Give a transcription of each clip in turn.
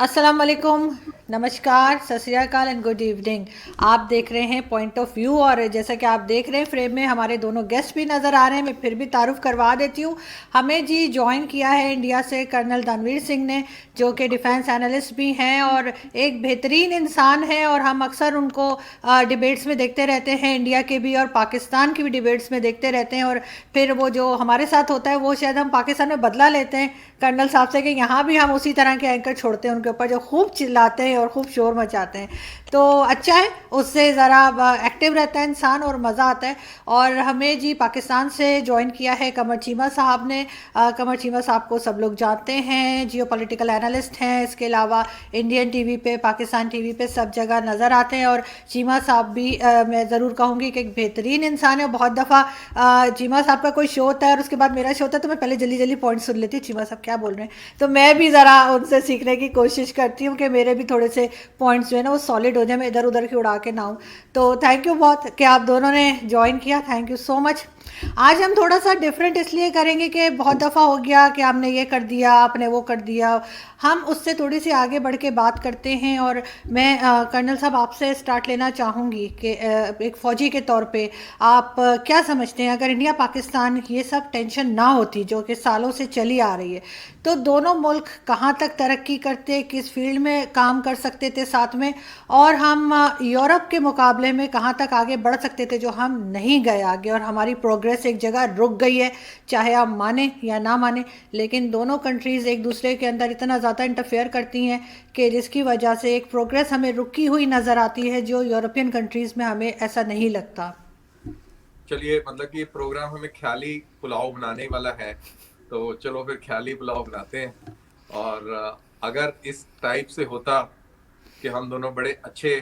अस्सलाम वालेकुम, नमस्कार, सत श्री अकाल एंड गुड इवनिंग। आप देख रहे हैं पॉइंट ऑफ व्यू, और जैसा कि आप देख रहे हैं फ्रेम में हमारे दोनों गेस्ट भी नज़र आ रहे हैं। मैं फिर भी तारुफ करवा देती हूँ। हमें जी ज्वाइन किया है इंडिया से कर्नल दानवीर सिंह ने, जो कि डिफेंस एनालिस्ट भी हैं और एक बेहतरीन इंसान है, और हम अक्सर उनको डिबेट्स में देखते रहते हैं, इंडिया के भी और पाकिस्तान की भी डिबेट्स में देखते रहते हैं। और फिर वो जो हमारे साथ होता है वो शायद हम पाकिस्तान में बदला लेते हैं कर्नल साहब से, कि यहाँ भी हम उसी तरह के एंकर छोड़ते हैं उनके ऊपर, जो खूब चिल्लाते हैं और खूब शोर मचाते हैं। तो अच्छा है, उससे ज़रा एक्टिव रहता है इंसान और मज़ा आता है। और हमें जी पाकिस्तान से ज्वाइन किया है कमर चीमा साहब ने। कमर चीमा साहब को सब लोग जानते हैं, जियो पॉलिटिकल एनालिस्ट हैं। इसके अलावा इंडियन टीवी पे, पाकिस्तान टीवी पे सब जगह नज़र आते हैं। और चीमा साहब भी मैं ज़रूर कहूँगी कि एक बेहतरीन इंसान है। बहुत दफ़ा चीमा साहब का कोई शो होता है और उसके बाद मेरा शो होता है, तो मैं पहले जल्दी जल्दी पॉइंट सुन लेती हूँ चीमा साहब क्या बोल रहे हैं, तो मैं भी ज़रा उनसे सीखने की कोशिश करती हूँ कि मेरे भी थोड़े से पॉइंट्स जो है ना वो सॉलिड हो जाए, मैं इधर उधर की उड़ा के ना हूँ। तो थैंक यू बहुत कि आप दोनों ने ज्वाइन किया, थैंक यू सो मच। आज हम थोड़ा सा डिफरेंट इसलिए करेंगे कि बहुत दफ़ा हो गया कि आपने ये कर दिया, आपने वो कर दिया। हम उससे थोड़ी सी आगे बढ़ के बात करते हैं। और मैं कर्नल साहब आपसे स्टार्ट लेना चाहूँगी कि एक फ़ौजी के तौर पे आप क्या समझते हैं, अगर इंडिया पाकिस्तान ये सब टेंशन ना होती जो कि सालों से चली आ रही है, तो दोनों मुल्क कहाँ तक तरक्की करते, किस फील्ड में काम कर सकते थे साथ में, और हम यूरोप के मुकाबले में कहाँ तक आगे बढ़ सकते थे, जो हम नहीं गए आगे और हमारी प्रोग्रेस एक जगह रुक गई है। चाहे आप माने या ना माने, लेकिन दोनों कंट्रीज़ एक दूसरे के अंदर इतना ज़्यादा इंटरफेयर करती हैं कि जिसकी वजह से एक प्रोग्रेस हमें रुकी हुई नज़र आती है, जो यूरोपियन कंट्रीज़ में हमें ऐसा नहीं लगता। चलिए, मतलब कि ये प्रोग्राम हमें ख्याली पुलाव बनाने वाला है, तो चलो फिर ख्याली पुलाव बनाते हैं। और अगर इस टाइप से होता कि हम दोनों बड़े अच्छे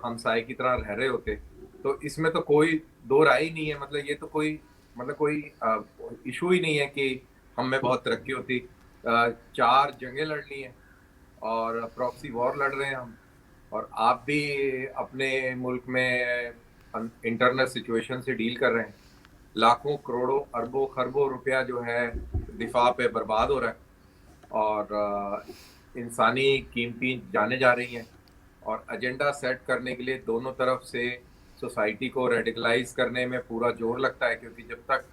हमसाए की तरह रह रहे होते, तो इसमें तो कोई दो राय ही नहीं है। मतलब ये तो कोई इशू ही नहीं है कि हम में बहुत तरक्की होती। चार जंगें लड़नी है और प्रॉक्सी वॉर लड़ रहे हैं हम, और आप भी अपने मुल्क में इंटरनल सिचुएशन से डील कर रहे हैं। लाखों करोड़ों अरबों खरबों रुपया जो है दिफा पे बर्बाद हो रहा है, और इंसानी कीमती जाने जा रही हैं। और एजेंडा सेट करने के लिए दोनों तरफ से सोसाइटी को रेडिकलाइज करने में पूरा जोर लगता है, क्योंकि जब तक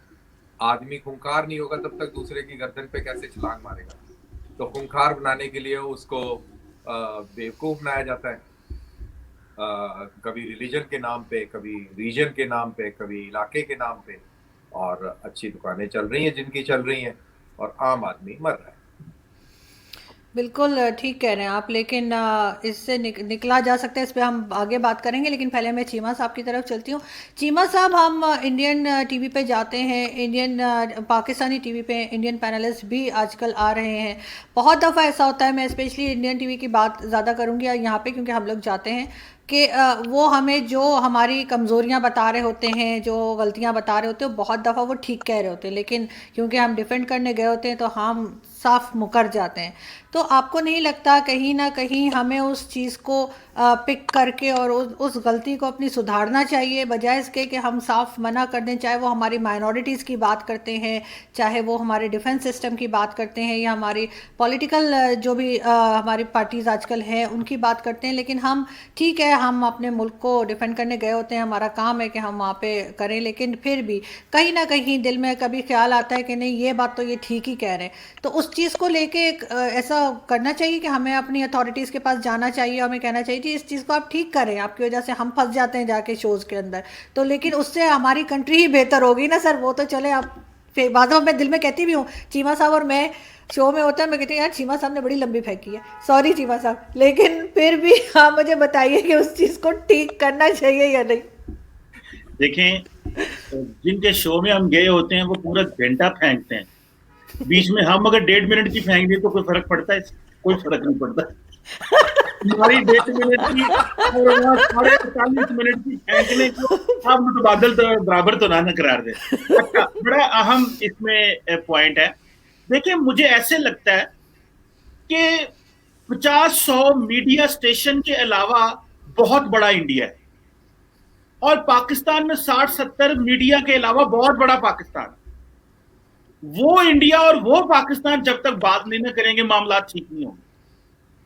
आदमी खूंखार नहीं होगा तब तक दूसरे की गर्दन पे कैसे छलांग मारेगा। तो खूंखार बनाने के लिए उसको बेवकूफ़ बनाया जाता है, कभी रिलीजन के नाम पे, कभी रीजन के नाम पे, कभी इलाके के नाम पे। और अच्छी दुकानें चल रही हैं जिनकी चल रही हैं, और आम आदमी मर रहा है। बिल्कुल ठीक कह रहे हैं आप, लेकिन इससे निकला जा सकता है, इस पे हम आगे बात करेंगे। लेकिन पहले मैं चीमा साहब की तरफ चलती हूँ। चीमा साहब, हम इंडियन टीवी पे जाते हैं, इंडियन पाकिस्तानी टीवी पे इंडियन पैनलिस्ट भी आजकल आ रहे हैं। बहुत दफ़ा ऐसा होता है, मैं स्पेशली इंडियन टीवी की बात ज़्यादा करूँगी यहाँ पे, क्योंकि हम लोग जाते हैं कि वो हमें जो हमारी कमज़ोरियाँ बता रहे होते हैं, जो गलतियाँ बता रहे होते हैं, बहुत दफ़ा वो ठीक कह रहे होते हैं, लेकिन क्योंकि हम डिफेंड करने गए होते हैं तो हम साफ मुकर जाते हैं। तो आपको नहीं लगता कहीं ना कहीं हमें उस चीज़ को पिक करके और उस गलती को अपनी सुधारना चाहिए, बजाय इसके कि हम साफ मना कर दें, चाहे वो हमारी माइनॉरिटीज़ की बात करते हैं, चाहे वो हमारे डिफेंस सिस्टम की बात करते हैं, या हमारी पॉलिटिकल जो भी हमारी पार्टीज़ आजकल हैं उनकी बात करते हैं। लेकिन हम, ठीक है, हम अपने मुल्क को डिफेंड करने गए होते हैं, हमारा काम है कि हम वहाँ पे करें, लेकिन फिर भी कहीं ना कहीं दिल में कभी ख्याल आता है कि नहीं, ये बात तो ये ठीक ही कह रहे हैं। तो उस चीज़ को लेके ऐसा करना चाहिए कि हमें अपनी अथॉरिटीज़ के पास जाना चाहिए, हमें कहना चाहिए कि इस चीज़ को आप ठीक करें, आपकी वजह से हम फंस जाते हैं जाके शोज़ के अंदर। तो लेकिन उससे हमारी कंट्री ही बेहतर होगी ना सर, वो तो चले। आप फिर बाद में मैं दिल में कहती भी हूँ, चीमा साहब और मैं शो में होता है, मैं कहती हूँ यार चीमा साहब ने बड़ी लंबी फेंकी है, सॉरी चीमा साहब, लेकिन फिर भी आप मुझे बताइए कि उस चीज़ को ठीक करना चाहिए या नहीं। देखें, जिनके शो में हम गए होते हैं वो पूरा घंटा फेंकते हैं, बीच में हम अगर 1.5 मिनट की फेंक दें तो कोई फर्क पड़ता है? कोई फर्क नहीं पड़ता। हमारी 1.5 मिनट की और वहाँ 45 मिनट की फेंकने को आप मुतबादल तो बराबर तो ना करार दे। अच्छा, बड़ा अहम इसमें पॉइंट है। देखिए, मुझे ऐसे लगता है कि 50-100 मीडिया स्टेशन के अलावा बहुत बड़ा इंडिया है, और पाकिस्तान में 60-70 मीडिया के अलावा बहुत बड़ा पाकिस्तान। वो इंडिया और वो पाकिस्तान जब तक बात नहीं ना करेंगे, मामला ठीक नहीं होंगे।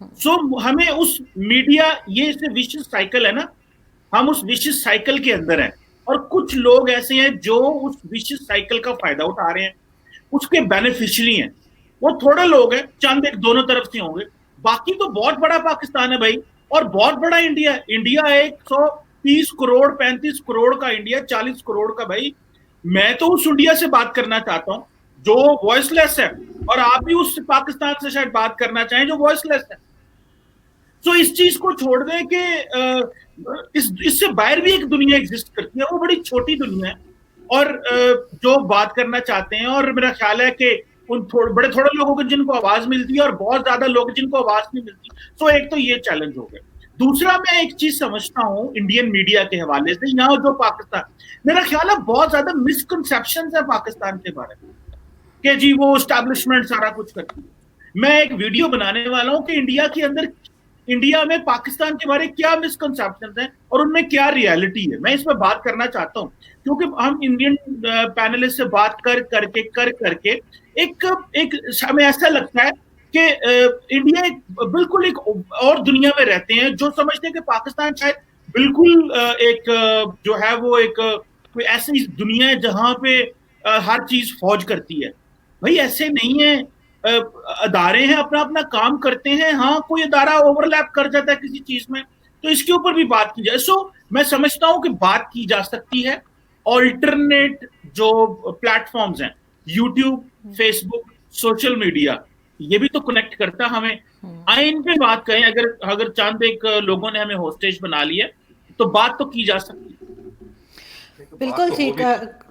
सो हमें उस मीडिया, ये विशियस साइकिल है ना, हम उस विशियस साइकिल के अंदर हैं, और कुछ लोग ऐसे हैं जो उस विशियस साइकिल का फायदा उठा रहे हैं, उसके बेनिफिशियरी हैं। वो थोड़े लोग हैं, चंद एक दोनों तरफ से होंगे, बाकी तो बहुत बड़ा पाकिस्तान है भाई, और बहुत बड़ा इंडिया है। इंडिया है 130 करोड़, 35 करोड़ का इंडिया, 40 करोड़ का भाई। मैं तो उस इंडिया से बात करना चाहता हूं जो वॉइसलेस है, और आप भी उस पाकिस्तान से शायद बात करना चाहें जो वॉइसलेस है। तो इस चीज को छोड़ दें कि इससे बाहर भी एक दुनिया एग्जिस्ट करती है, वो बड़ी छोटी दुनिया है, और जो बात करना चाहते हैं, और मेरा ख्याल है कि उन बड़े थोड़े लोगों को जिनको आवाज मिलती है, और बहुत ज्यादा लोग जिनको आवाज नहीं मिलती। तो एक तो ये चैलेंज हो गया। दूसरा, मैं एक चीज समझता हूँ इंडियन मीडिया के हवाले से, यहाँ जो पाकिस्तान, मेरा ख्याल है बहुत ज्यादा मिसकंसेप्शन है पाकिस्तान के बारे में, कि जी वो स्टैब्लिशमेंट सारा कुछ करती है। मैं एक वीडियो बनाने वाला हूं कि इंडिया के अंदर, इंडिया में पाकिस्तान के बारे में क्या मिसकंसेप्शंस हैं और उनमें क्या रियलिटी है, मैं इस पर बात करना चाहता हूं। क्योंकि हम इंडियन पैनलिस्ट से बात कर करके एक एक हमें ऐसा लगता है कि इंडिया बिल्कुल एक और दुनिया में रहते हैं, जो समझते हैं कि पाकिस्तान शायद बिल्कुल एक जो है वो एक कोई ऐसी दुनिया है जहां पे हर चीज फौज करती है। भाई ऐसे नहीं है, अदारे हैं, अपना अपना काम करते हैं। हाँ, कोई अदारा ओवरलैप कर जाता है किसी चीज में, तो इसके ऊपर भी बात की जाए। मैं समझता हूं कि बात की जा सकती है। ऑल्टरनेट जो प्लेटफॉर्म्स हैं, यूट्यूब, फेसबुक, सोशल मीडिया, ये भी तो कनेक्ट करता हमें। आए इन पे बात करें, अगर अगर चांद एक लोगों ने हमें होस्टेज बना लिया, तो बात तो की जा सकती है। तो बात बिल्कुल तो हो ठीक। भी सकती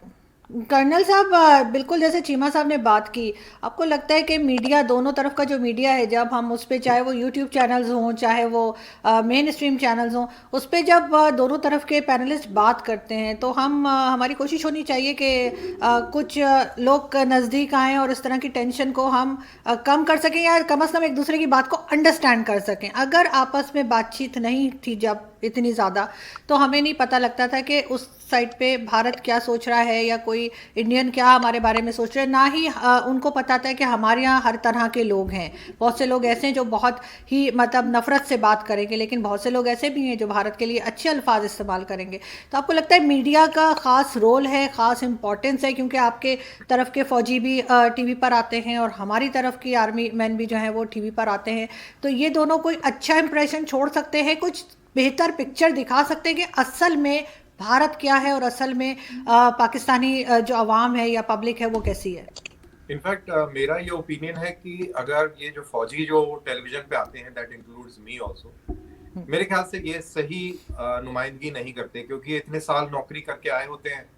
कर्नल साहब, बिल्कुल जैसे चीमा साहब ने बात की, आपको लगता है कि मीडिया, दोनों तरफ का जो मीडिया है, जब हम उस पे, चाहे वो यूट्यूब चैनल्स हों, चाहे वो मेन स्ट्रीम चैनल्स हों, उस पे जब दोनों तरफ के पैनलिस्ट बात करते हैं, तो हमारी कोशिश होनी चाहिए कि कुछ लोग नज़दीक आएँ और इस तरह की टेंशन को हम कम कर सकें, या कम अज़ कम एक दूसरे की बात को अंडरस्टैंड कर सकें। अगर आपस में बातचीत नहीं थी जब इतनी ज़्यादा, तो हमें नहीं पता लगता था कि उस साइड पे भारत क्या सोच रहा है, या कोई इंडियन क्या हमारे बारे में सोच रहे हैं। ना ही उनको पता था कि हमारे यहाँ हर तरह के लोग हैं। बहुत से लोग ऐसे हैं जो बहुत ही मतलब नफरत से बात करेंगे, लेकिन बहुत से लोग ऐसे भी हैं जो भारत के लिए अच्छे अल्फाज इस्तेमाल करेंगे। तो आपको लगता है मीडिया का ख़ास रोल है, ख़ास इंपॉर्टेंस है, क्योंकि आपके तरफ के फ़ौजी भी टीवी पर आते हैं और हमारी तरफ की आर्मी मैन भी जो हैं वो टीवी पर आते हैं। तो ये दोनों कोई अच्छा इंप्रेशन छोड़ सकते हैं, कुछ बेहतर पिक्चर दिखा सकते हैं कि असल में भारत क्या है, और असल में पाकिस्तानी जो अवाम है या पब्लिक है वो कैसी है। इनफैक्ट मेरा ये ओपिनियन है कि अगर ये जो फौजी जो टेलीविजन पे आते हैं, दैट इंक्लूड्स मी आल्सो, मेरे ख्याल से ये सही नुमाइंदगी नहीं करते, क्योंकि ये इतने साल नौकरी करके आए होते हैं,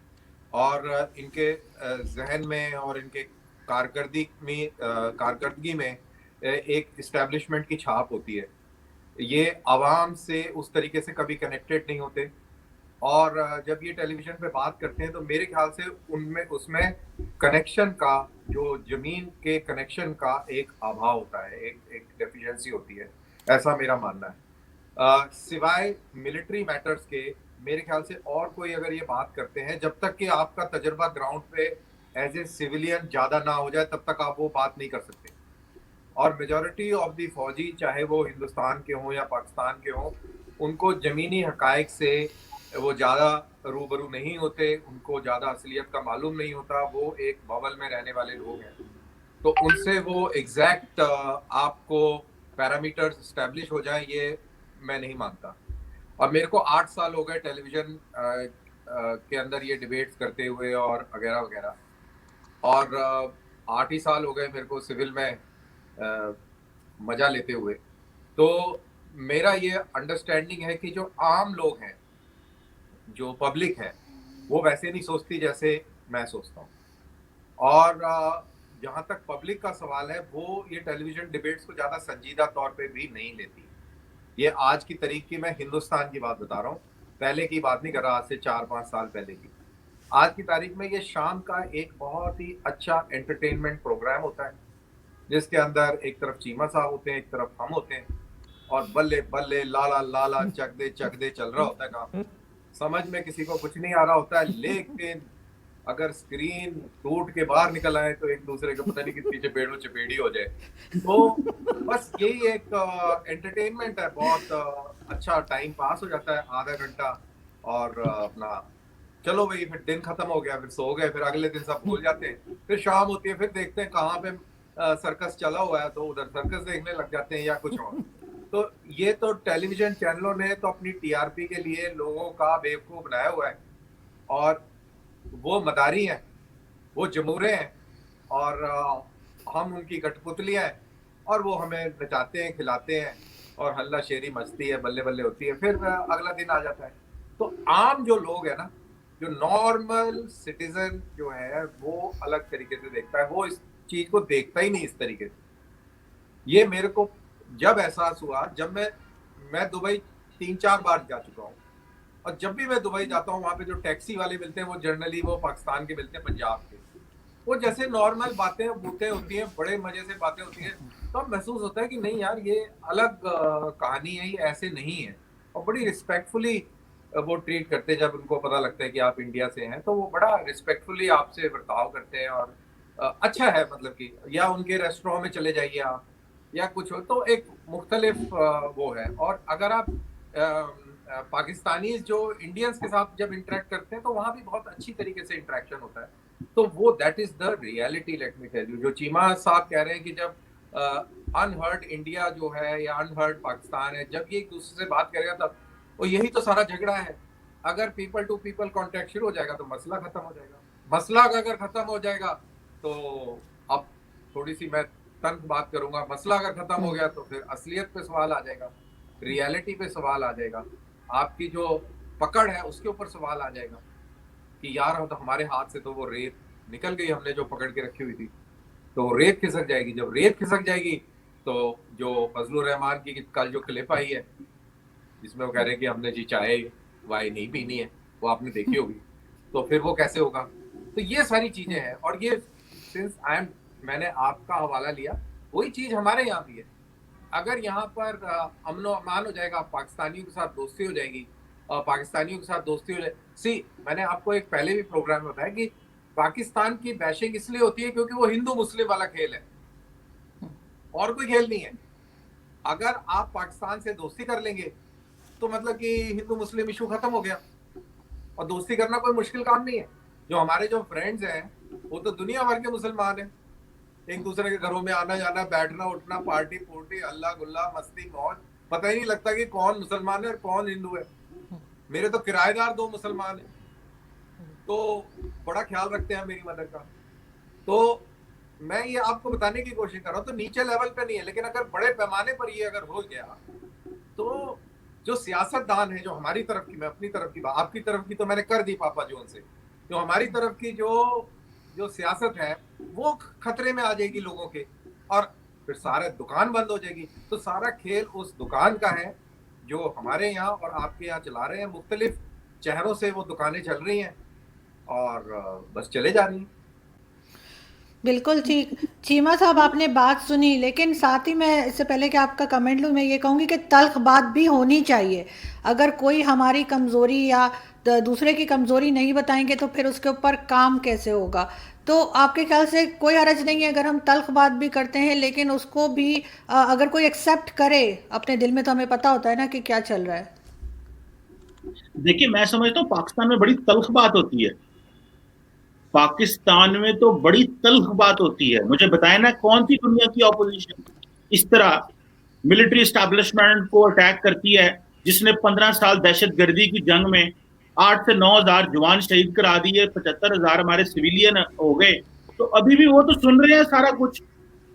और इनके जहन में और इनके कारकर्दगी में एक इस्टेब्लिशमेंट की छाप होती है। ये आवाम से उस तरीके से कभी कनेक्टेड नहीं होते, और जब ये टेलीविजन पे बात करते हैं तो मेरे ख्याल से उनमें उसमें कनेक्शन का, जो जमीन के कनेक्शन का एक अभाव होता है, एक डेफिशिएंसी होती है, ऐसा मेरा मानना है। सिवाय मिलिट्री मैटर्स के मेरे ख्याल से और कोई अगर ये बात करते हैं, जब तक कि आपका तजर्बा ग्राउंड पे एज ए सिविलियन ज़्यादा ना हो जाए, तब तक आप वो बात नहीं कर सकते। और मेजॉरिटी ऑफ दी फौजी, चाहे वो हिंदुस्तान के हों या पाकिस्तान के हों, उनको ज़मीनी हकायक से वो ज़्यादा रूबरू नहीं होते, उनको ज़्यादा असलियत का मालूम नहीं होता, वो एक बबल में रहने वाले लोग हैं। तो उनसे वो एग्जैक्ट आपको पैरामीटर्स इस्टेब्लिश हो जाए, ये मैं नहीं मानता। और मेरे को 8 साल हो गए टेलीविज़न के अंदर ये डिबेट्स करते हुए और वगैरह वगैरह, और 8 ही साल हो गए मेरे को सिविल में मज़ा लेते हुए। तो मेरा ये अंडरस्टैंडिंग है कि जो आम लोग हैं, जो पब्लिक है, वो वैसे नहीं सोचती जैसे मैं सोचता हूँ। और जहाँ तक पब्लिक का सवाल है, वो ये टेलीविज़न डिबेट्स को ज़्यादा संजीदा तौर पे भी नहीं लेती। ये आज की तारीख की, मैं हिंदुस्तान की बात बता रहा हूँ, पहले की बात नहीं कर रहा, आज से 4-5 साल पहले की। आज की तारीख में ये शाम का एक बहुत ही अच्छा एंटरटेनमेंट प्रोग्राम होता है, जिसके अंदर एक तरफ चीमा साहब होते हैं, एक तरफ हम होते हैं, और बल्ले बल्ले लाला लाला चक दे चल रहा होता है काम। समझ में किसी को कुछ नहीं आ रहा होता है, लेकिन अगर स्क्रीन टूट के बाहर निकल आए तो एक दूसरे को पता नहीं कितनी चपेड़ों चपेड़ी हो जाए। तो बस यही एक एंटरटेनमेंट है, बहुत अच्छा टाइम पास हो जाता है आधा घंटा। और अपना चलो भाई, फिर दिन खत्म हो गया, फिर सो गए, फिर अगले दिन सब भूल जाते हैं, फिर शाम होती है, फिर देखते हैं कहाँ पे सर्कस चला हुआ है, तो उधर सर्कस देखने लग जाते हैं या कुछ और। तो ये तो टेलीविजन चैनलों ने तो अपनी टीआरपी के लिए लोगों का बेवकूफ बनाया हुआ है, और वो मदारी हैं, वो जमूरे हैं, और हम उनकी कठपुतलियां हैं, और वो हमें नचाते हैं, खिलाते हैं, और हल्ला शेरी मचती है, बल्ले बल्ले होती है, फिर अगला दिन आ जाता है। तो आम जो लोग है ना, जो नॉर्मल सिटीजन जो है, वो अलग तरीके से देखता है, वो इस चीज को देखता ही नहीं इस तरीके से। ये मेरे को जब एहसास हुआ, जब मैं दुबई 3-4 बार जा चुका हूँ, और जब भी मैं दुबई जाता हूँ, वहां पे जो टैक्सी वाले मिलते हैं वो जनरली वो पाकिस्तान के मिलते हैं, पंजाब के। वो जैसे नॉर्मल बातें बूतें होती हैं, बड़े मजे से बातें होती हैं, तो अब महसूस होता है कि नहीं यार, ये अलग कहानी है, ये ऐसे नहीं है। और बड़ी रिस्पेक्टफुली वो ट्रीट करते हैं, जब उनको पता लगता है कि आप इंडिया से हैं, तो वो बड़ा रिस्पेक्टफुली आपसे बर्ताव करते हैं, और अच्छा है, मतलब कि या उनके रेस्टोरेंट में चले जाइए आप, या कुछ हो, तो एक मुख्तलिफ वो है। और अगर आप पाकिस्तानी जो इंडियंस के साथ जब इंटरेक्ट करते हैं, तो वहाँ भी बहुत अच्छी तरीके से इंटरेक्शन होता है। तो वो that is the reality, let me tell you. जो चीमा साहब कह रहे हैं कि जब अनहर्ड इंडिया जो है या अनहर्ड पाकिस्तान है, जब ये एक दूसरे से बात करेगा, तब वो यही तो सारा झगड़ा है। अगर पीपल टू पीपल कॉन्टेक्ट शुरू हो जाएगा तो मसला खत्म हो जाएगा। मसला अगर खत्म हो जाएगा तो अब थोड़ी सी मैं तंग बात करूंगा, मसला अगर खत्म हो गया तो फिर असलियत पे सवाल आ जाएगा, रियलिटी पे सवाल आ जाएगा, आपकी जो पकड़ है उसके ऊपर सवाल आ जाएगा कि यार तो हमारे हाथ से तो वो रेत निकल गई, हमने जो पकड़ के रखी हुई थी, तो रेत खिसक जाएगी। जब रेत खिसक जाएगी तो जो फजलुर रहमान की कल जो क्लिप आई है, जिसमें वो कह रहे हैं कि हमने जी चाय वाय नहीं पीनी है, वो आपने देखी होगी, तो फिर वो कैसे होगा। तो ये सारी चीजें हैं, और ये सिंस मैंने आपका हवाला लिया, वही चीज हमारे यहाँ भी है। अगर यहाँ पर अमन व अमान हो जाएगा, पाकिस्तानियों के साथ दोस्ती हो जाएगी, और पाकिस्तानियों के साथ दोस्ती हो जाए, मैंने आपको एक पहले भी प्रोग्राम में बताया कि पाकिस्तान की बैशिंग इसलिए होती है क्योंकि वो हिंदू मुस्लिम वाला खेल है, और कोई खेल नहीं है। अगर आप पाकिस्तान से दोस्ती कर लेंगे तो मतलब कि हिंदू मुस्लिम इशू खत्म हो गया, और दोस्ती करना कोई मुश्किल काम नहीं है। जो हमारे जो फ्रेंड्स हैं वो तो दुनिया भर के मुसलमान हैं, एक दूसरे के घरों में आना जाना, बैठना उठना, पार्टी पुर्टी, अल्लाह गुल्ला, मस्ती मौज, पता ही नहीं लगता कि कौन मुसलमान है और कौन हिंदू है। मेरे तो किराएदार 2 मुसलमान हैं, तो बड़ा ख्याल रखते हैं मेरी मदर का। तो मैं ये आपको बताने की कोशिश कर रहा हूँ, तो नीचे लेवल पे नहीं है, लेकिन अगर बड़े पैमाने पर ये अगर हो गया, तो जो सियासतदान है, जो हमारी तरफ की, मैं अपनी तरफ की, आपकी तरफ की तो मैंने कर दी पापा जोन से, जो हमारी तरफ की जो सियासत है वो खतरे में आ जाएगी लोगों के, और फिर सारा दुकान बंद हो जाएगी। तो सारा खेल उस दुकान का है जो हमारे यहाँ और आपके यहाँ चला रहे हैं, मुख्तलिफ चेहरों से वो दुकानें चल रही हैं, और बस चले जा रही हैं। बिल्कुल ठीक। चीमा साहब, आपने बात सुनी, लेकिन साथ ही मैं इससे पहले कि आपका कमेंट लूँ, मैं ये कहूँगी कि तल्ख बात भी होनी चाहिए। अगर कोई हमारी कमज़ोरी या दूसरे की कमज़ोरी नहीं बताएंगे तो फिर उसके ऊपर काम कैसे होगा। तो आपके ख्याल से कोई हर्ज नहीं है अगर हम तल्ख बात भी करते हैं, लेकिन उसको भी अगर कोई एक्सेप्ट करे अपने दिल में, तो हमें पता होता है ना कि क्या चल रहा है। देखिए, मैं समझता हूँ पाकिस्तान में बड़ी तल्ख बात होती है। पाकिस्तान में तो बड़ी तल्ख बात होती है। मुझे बताया ना, कौन सी दुनिया की ऑपोजिशन इस तरह मिलिट्री एस्टैब्लिशमेंट को अटैक करती है, जिसने 15 साल दहशतगर्दी की जंग में 8 से 9 हजार जवान शहीद करा दिए, 75,000 हमारे सिविलियन हो गए। तो अभी भी वो तो सुन रहे हैं सारा कुछ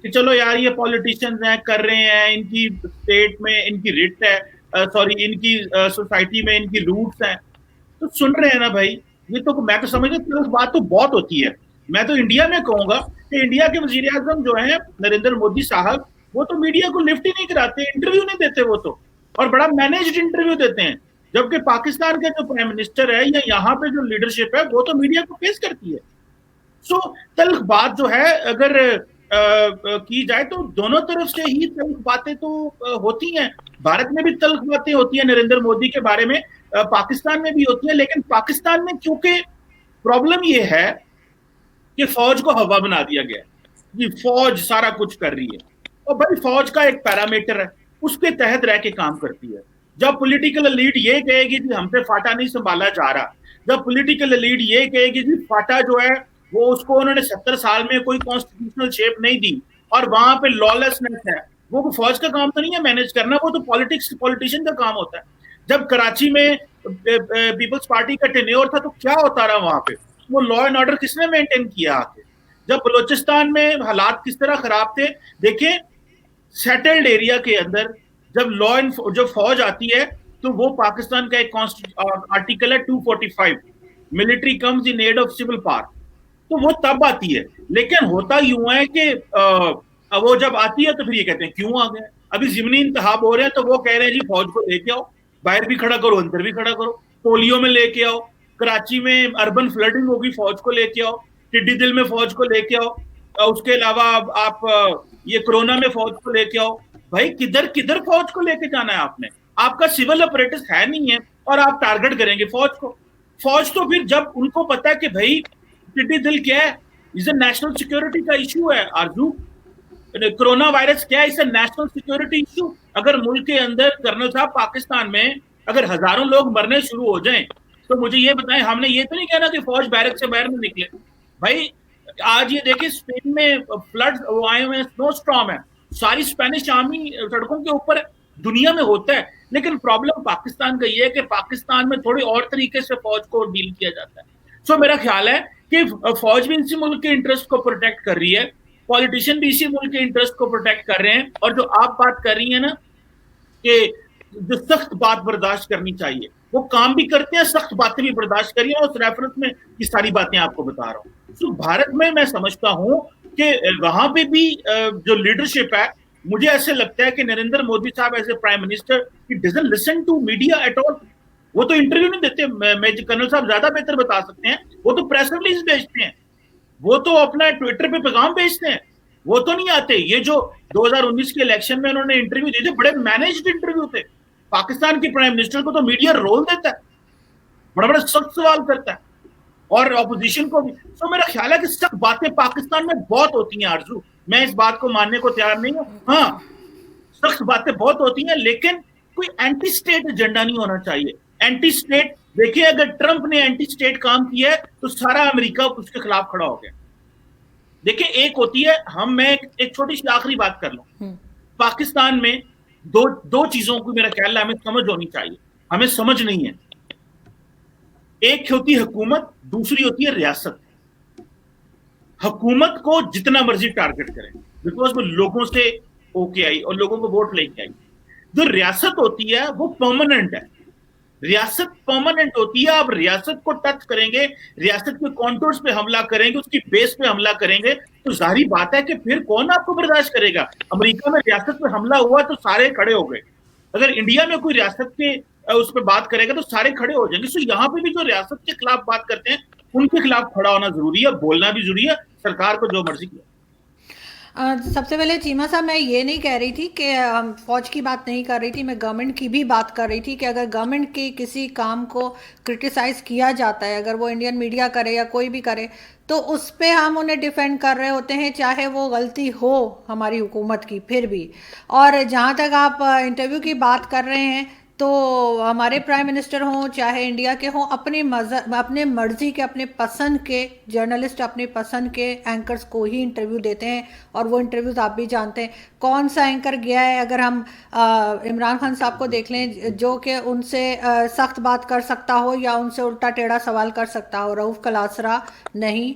कि चलो यार, ये पॉलिटिशियंस हैं, कर रहे हैं, इनकी स्टेट में इनकी रिट है, सॉरी इनकी सोसाइटी में इनकी रूट्स हैं, तो सुन रहे हैं ना भाई। ये तो मैं तो समझता हूँ बात तो बहुत होती है। मैं तो इंडिया में कहूंगा कि इंडिया के वजीर आजम जो है नरेंद्र मोदी साहब, वो तो मीडिया को लिफ्ट ही नहीं कराते, इंटरव्यू नहीं देते वो तो, और बड़ा मैनेज्ड इंटरव्यू देते हैं। जबकि पाकिस्तान के जो प्राइम मिनिस्टर है या यहाँ पे जो लीडरशिप है वो तो मीडिया को फेस करती है। सो तल्ख बात जो है अगर की जाए तो दोनों तरफ से ही तल्ख बातें तो होती हैं। भारत में भी तल्ख बातें होती हैं नरेंद्र मोदी के बारे में, पाकिस्तान में भी होती है, लेकिन पाकिस्तान में क्योंकि प्रॉब्लम ये है कि फौज को हवा बना दिया गया है कि फौज सारा कुछ कर रही है। और भाई फौज का एक पैरामीटर है, उसके तहत रह के काम करती है। जब पॉलिटिकल लीड ये कहेगी कि हमसे फाटा नहीं संभाला जा रहा, जब पॉलिटिकल लीड ये कहेगी कि फाटा जो है वो उसको उन्होंने 70 साल में कोई कॉन्स्टिट्यूशनल शेप नहीं दी और वहां पे लॉलेसनेस है, वो फौज का काम तो नहीं है मैनेज करना, वो तो पॉलिटिशियन का काम होता है। जब कराची में पीपल्स पार्टी का टेन्योर था तो क्या होता रहा वहां पे, वो लॉ एंड ऑर्डर किसने मेंटेन किया आके? जब बलूचिस्तान में हालात किस तरह खराब थे, देखें सेटल्ड एरिया के अंदर जब लॉ एंड जब फौज आती है तो वो पाकिस्तान का एक आर्टिकल है 245, military comes in aid of civil power, तो वो तब आती है। लेकिन होता यूं है कि वो जब आती है तो फिर ये कहते हैं क्यों आ गए। अभी जिमनी इंतखाब हो रहे हैं तो वो कह रहे हैं जी फौज को लेके आओ, बाहर भी खड़ा करो अंदर भी खड़ा करो, पोलियो में लेके आओ, कराची में अर्बन फ्लडिंग होगी फौज को लेके आओ, टिड्डी दिल में फौज को लेके आओ, उसके अलावा आप ये कोरोना में फौज को लेके आओ। भाई किधर किधर फौज को लेके जाना है आपने? आपका सिविल अपरेटस है नहीं है और आप टारगेट करेंगे फौज को। फौज तो फिर जब उनको पता है कि भाई टिड्डी दिल क्या है, इसे नेशनल सिक्योरिटी का इशू है, आरजू कोरोना वायरस क्या है, इसे नेशनल सिक्योरिटी इशू। अगर मुल्क के अंदर कर्नल साहब पाकिस्तान में अगर हजारों लोग मरने शुरू हो जाएं तो मुझे ये बताएं, हमने ये तो नहीं कहना कि फौज बैरक से बाहर नहीं निकले। भाई आज ये देखिए स्पेन में फ्लड्स आए हुए हैं, स्नो स्टॉर्म है, सारी स्पेनिश आर्मी सड़कों के ऊपर है, दुनिया में होता है। लेकिन प्रॉब्लम पाकिस्तान का ये है कि पाकिस्तान में थोड़ी और तरीके से फौज को डील किया जाता है। सो मेरा ख्याल है कि फौज भी इसी मुल्क के इंटरेस्ट को प्रोटेक्ट कर रही है, पॉलिटिशियन भी इसी मुल्क के इंटरेस्ट को प्रोटेक्ट कर रहे हैं। और जो आप बात कर रही है ना कि जो सख्त बात बर्दाश्त करनी चाहिए, वो काम भी करते हैं, सख्त बातें भी बर्दाश्त करिए। और उस रेफरेंस में ये सारी बातें आपको बता रहा हूँ। तो भारत में मैं समझता हूं कि वहां पे भी जो लीडरशिप है, मुझे ऐसे लगता है कि नरेंद्र मोदी साहब as a prime minister he doesn't listen to media at all. वो तो इंटरव्यू नहीं देते, मैं कर्नल साहब ज्यादा बेहतर बता सकते हैं, वो तो प्रेस रिलीज भेजते हैं, वो तो अपना ट्विटर पे पैगाम भेजते हैं, वो तो नहीं आते। ये जो 2019 के इलेक्शन में उन्होंने इंटरव्यू दिए थे, बड़े मैनेज्ड इंटरव्यू थे। पाकिस्तान के प्राइम मिनिस्टर को तो मीडिया रोल देता है, बड़ा बड़ा सख्त सवाल करता है, और ऑपोजिशन को भी। तो मेरा ख्याल है कि सख्त बातें पाकिस्तान में बहुत होती हैं आरजू, मैं इस बात को मानने को तैयार नहीं हूं। हाँ, सख्त बातें बहुत होती हैं, लेकिन कोई एंटी स्टेट एजेंडा नहीं होना चाहिए। एंटी स्टेट देखिए, अगर ट्रंप ने एंटी स्टेट काम किया है तो सारा अमेरिका उसके खिलाफ खड़ा हो गया। देखिए एक होती है, मैं एक छोटी सी आखिरी बात कर लूं। पाकिस्तान में दो चीजों को मेरा ख्याल है हमें समझ होनी चाहिए, हमें समझ नहीं है। एक होती है हुकूमत, दूसरी होती है रियासत। हुकूमत को जितना मर्जी टारगेट करें बिकॉज वो लोगों से होके आई और लोगों को वोट लेके आई। जो रियासत होती है वो परमानेंट है, रियासत परमानेंट होती है। आप रियासत को टच करेंगे, रियासत के कॉन्टोर्स पे हमला करेंगे, उसकी बेस पे हमला करेंगे, तो जाहिर बात है कि फिर कौन आपको बर्दाश्त करेगा। अमेरिका में रियासत पे हमला हुआ तो सारे खड़े हो गए, अगर इंडिया में कोई रियासत के उस पर बात करेगा तो सारे खड़े हो जाएंगे। सो यहाँ पे भी जो रियासत के खिलाफ बात करते हैं उनके खिलाफ खड़ा होना जरूरी है, बोलना भी जरूरी है, सरकार को जो मर्जी किया। सबसे पहले चीमा साहब, मैं ये नहीं कह रही थी कि फ़ौज की बात नहीं कर रही थी, मैं गवर्नमेंट की भी बात कर रही थी कि अगर गवर्नमेंट के किसी काम को क्रिटिसाइज़ किया जाता है, अगर वो इंडियन मीडिया करे या कोई भी करे, तो उस पे हम उन्हें डिफेंड कर रहे होते हैं, चाहे वो गलती हो हमारी हुकूमत की फिर भी। और जहाँ तक आप इंटरव्यू की बात कर रहे हैं, तो हमारे प्राइम मिनिस्टर हों चाहे इंडिया के हों, अपने मर्जी के, अपने पसंद के जर्नलिस्ट, अपने पसंद के एंकर्स को ही इंटरव्यू देते हैं। और वो इंटरव्यूज़ आप भी जानते हैं कौन सा एंकर गया है। अगर हम इमरान खान साहब को देख लें, जो कि उनसे सख्त बात कर सकता हो या उनसे उल्टा टेढ़ा सवाल कर सकता हो, रऊफ़ कलासरा नहीं,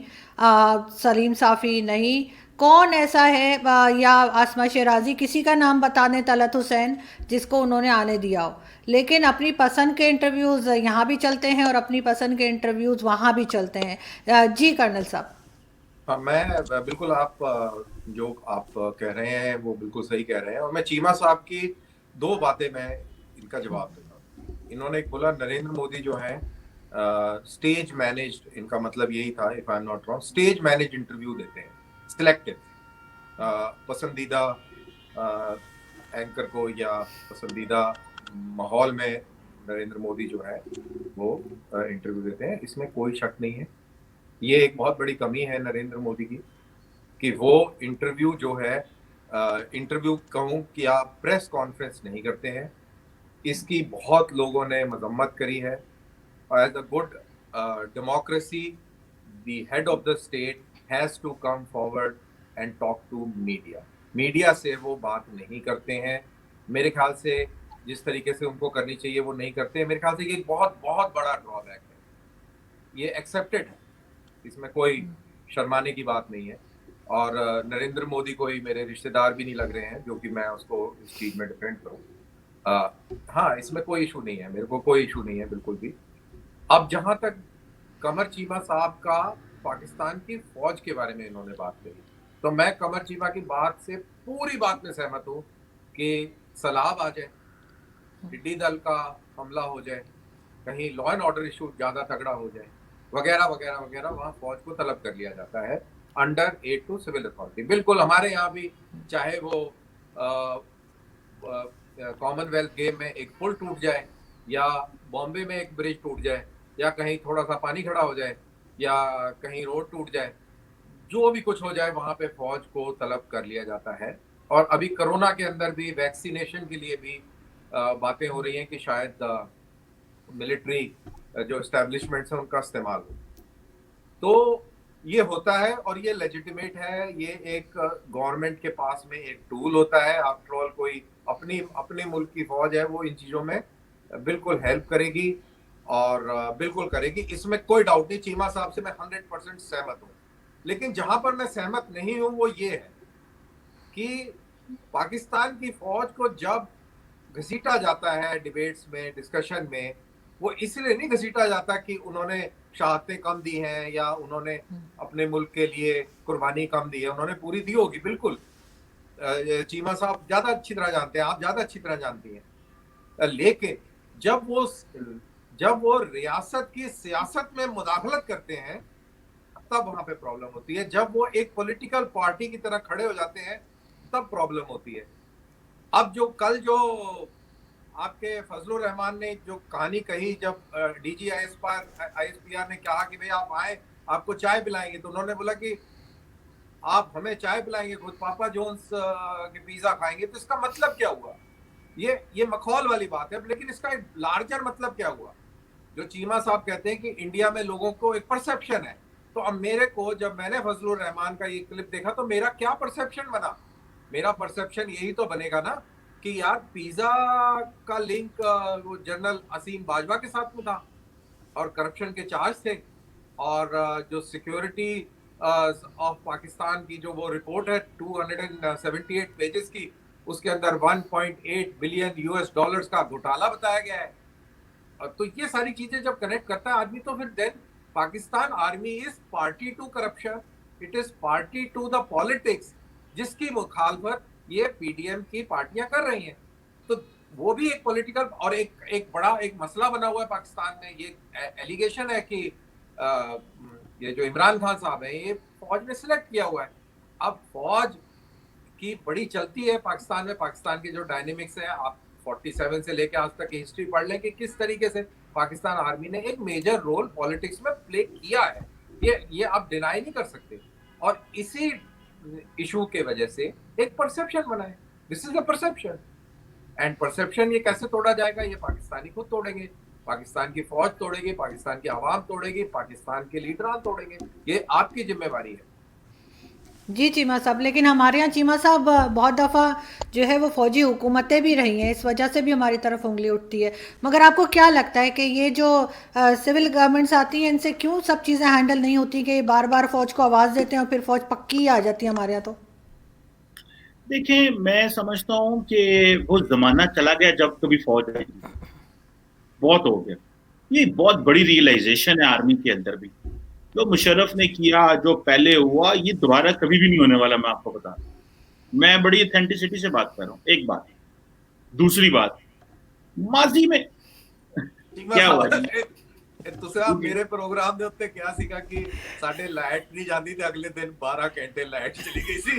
सलीम साफ़ी नहीं, कौन ऐसा है, या आसमा शराजी, किसी का नाम बता दें, तलत हुसैन, जिसको उन्होंने आने दिया हो। लेकिन अपनी पसंद के इंटरव्यूज़ यहाँ भी चलते हैं और अपनी पसंद के इंटरव्यूज़ वहाँ भी चलते हैं। जी कर्नल साहब। हाँ, मैं बिल्कुल, आप जो आप कह रहे हैं वो बिल्कुल सही कह रहे हैं। और मैं चीमा साहब की दो बातें मैं इनका जवाब दूंगा। इन्होंने एक बोला नरेंद्र मोदी जो है स्टेज मैनेज्ड, इनका मतलब यही था, if I am not wrong, stage manage interview देते हैं, सिलेक्टिव, पसंदीदा एंकर को या पसंदीदा माहौल में नरेंद्र मोदी जो है वो इंटरव्यू देते हैं, इसमें कोई शक नहीं है। ये एक बहुत बड़ी कमी है नरेंद्र मोदी की कि वो इंटरव्यू जो है, इंटरव्यू कहूँ कि आप प्रेस कॉन्फ्रेंस नहीं करते हैं। इसकी बहुत लोगों ने मजम्मत करी है। As a good democracy, the head of the state has to come forward and talk to media. Media से वो बात नहीं करते हैं। मेरे ख्याल से जिस तरीके से उनको करनी चाहिए वो नहीं करते हैं। मेरे ख्याल से ये बहुत बहुत बड़ा ड्रॉबैक है। ये एक्सेप्टेड है, इसमें कोई शर्माने की बात नहीं है। और नरेंद्र मोदी कोई मेरे रिश्तेदार भी नहीं लग रहे हैं जो कि मैं उसको इस चीज में डिफेंड करूं। हाँ, इसमें कोई इशू नहीं है, मेरे को कोई इशू नहीं है बिल्कुल भी। अब जहां तक कमर चीमा साहब का पाकिस्तान की फौज के बारे में इन्होंने बात कही, तो मैं कमर चीमा की बात से पूरी बात में सहमत हूँ कि सैलाब आ जाए, टिड्डी दल का हमला हो जाए, कहीं लॉ एंड ऑर्डर इशू ज्यादा तगड़ा हो जाए, वगैरह वगैरह वगैरह, वहाँ फौज को तलब कर लिया जाता है under aid to civil authority. बिल्कुल हमारे यहाँ भी, चाहे वो कॉमनवेल्थ गेम में एक पुल टूट जाए, या बॉम्बे में एक ब्रिज टूट जाए, या कहीं थोड़ा सा पानी खड़ा हो जाए, या कहीं रोड टूट जाए, जो भी कुछ हो जाए वहां पे फौज को तलब कर लिया जाता है। और अभी कोरोना के अंदर भी वैक्सीनेशन के लिए भी बातें हो रही हैं कि शायद मिलिट्री जो एस्टेब्लिशमेंट्स हैं उनका इस्तेमाल हो। तो ये होता है और ये लेजिटिमेट है। ये एक गवर्नमेंट के पास में एक टूल होता है। आफ्टर ऑल कोई अपने मुल्क की फौज है, वो इन चीजों में बिल्कुल हेल्प करेगी और बिल्कुल करेगी, इसमें कोई डाउट नहीं। चीमा साहब से मैं 100% सहमत हूँ। लेकिन जहां पर मैं सहमत नहीं हूं वो ये है कि पाकिस्तान की फौज को जब घसीटा जाता है डिबेट्स में, डिस्कशन में, वो इसलिए नहीं घसीटा जाता कि उन्होंने शहादतें कम दी हैं या उन्होंने अपने मुल्क के लिए कुर्बानी कम दी है। उन्होंने पूरी दी होगी, बिल्कुल। चीमा साहब ज्यादा अच्छी तरह जानते हैं, आप ज्यादा अच्छी तरह जानती हैं। लेकिन जब वो रियासत की सियासत में मुदाखलत करते हैं तब वहां पे प्रॉब्लम होती है। जब वो एक पॉलिटिकल पार्टी की तरह खड़े हो जाते हैं तब प्रॉब्लम होती है। अब जो आपके फजलुर रहमान ने जो कहानी कही, जब डीजी आईएसपीआर ने कहा कि भाई आप आए, आपको चाय पिलाएंगे, तो उन्होंने बोला कि आप हमें चाय पिलाएंगे, खुद पापा जोन्स के पिज्जा खाएंगे। तो इसका मतलब क्या हुआ? ये मखौल वाली बात है, लेकिन इसका एक लार्जर मतलब क्या हुआ? जो चीमा साहब कहते हैं कि इंडिया में लोगों को एक परसेप्शन है, तो अब मेरे को, जब मैंने फजलुर रहमान का ये क्लिप देखा तो मेरा क्या परसेप्शन बना? मेरा परसेप्शन यही तो बनेगा ना कि यार पिज्जा का लिंक वो जनरल असीम बाजवा के साथ में था और करप्शन के चार्ज थे, और जो सिक्योरिटी ऑफ पाकिस्तान की जो वो रिपोर्ट है 278 पेजेस की, उसके अंदर 1.8 बिलियन यूएस डॉलर्स का घोटाला बताया गया है। तो ये सारी चीजें जब कनेक्ट करता है आदमी, तो फिर then Pakistan army is party to corruption, it is party to the politics, जिसकी मुखालफत ये पीडीएम की पार्टियां कर रही हैं। तो वो भी एक पॉलिटिकल और एक बड़ा एक मसला बना हुआ है पाकिस्तान में। ये एलिगेशन है कि ये जो इमरान खान साहब है ये फौज में सिलेक्ट किया हुआ है। अब फौज की बड़ी चलती है पाकिस्तान में। पाकिस्तान के जो डायनेमिक्स है, आप 47 से लेकर आज तक की हिस्ट्री पढ़ लें कि किस तरीके से पाकिस्तान आर्मी ने एक मेजर रोल पॉलिटिक्स में प्ले किया है। ये आप डिनाई नहीं कर सकते। और इसी इशू के वजह से एक परसेप्शन बना है। This is the perception, and perception ये कैसे तोड़ा जाएगा? ये पाकिस्तानी खुद तोड़ेंगे, पाकिस्तान की फौज तोड़ेगी, पाकिस्तान की आवाम तोड़ेगी, पाकिस्तान के लीडरान तोड़ेंगे। ये आपकी जिम्मेवारी है। जी चीमा साहब, लेकिन हमारे यहाँ चीमा साहब बहुत दफ़ा जो है वो फौजी हुकूमतें भी रही हैं, इस वजह से भी हमारी तरफ उंगली उठती है। मगर आपको क्या लगता है कि ये जो सिविल गवर्नमेंट्स आती हैं, इनसे क्यों सब चीज़ें हैंडल नहीं होती कि बार बार फौज को आवाज़ देते हैं और फिर फौज पक्की आ जाती है हमारे यहाँ? तो देखिए, मैं समझता हूँ कि वो जमाना चला गया जब कभी फौज आई, बहुत हो गया। ये बहुत बड़ी रियलाइजेशन है आर्मी के अंदर भी। जो मुशर्रफ ने किया, जो पहले हुआ, ये दोबारा कभी भी नहीं होने वाला। मैं आपको बता रहा हूं, मैं बड़ी ऑथेंटिसिटी से बात कर रहा हूँ। एक बात। दूसरी बात, माजी में क्या हुआ जी? ਤੁਸੀਂ आप मेरे प्रोग्राम ਦੇ ਉੱਤੇ ਕਿਹਾ ਸੀਗਾ ਕਿ ਸਾਡੇ ਲਾਈਟ ਨਹੀਂ ਜਾਂਦੀ ਤੇ ਅਗਲੇ ਦਿਨ 12 ਘੰਟੇ ਲਾਈਟ ਚਲੀ ਗਈ ਸੀ।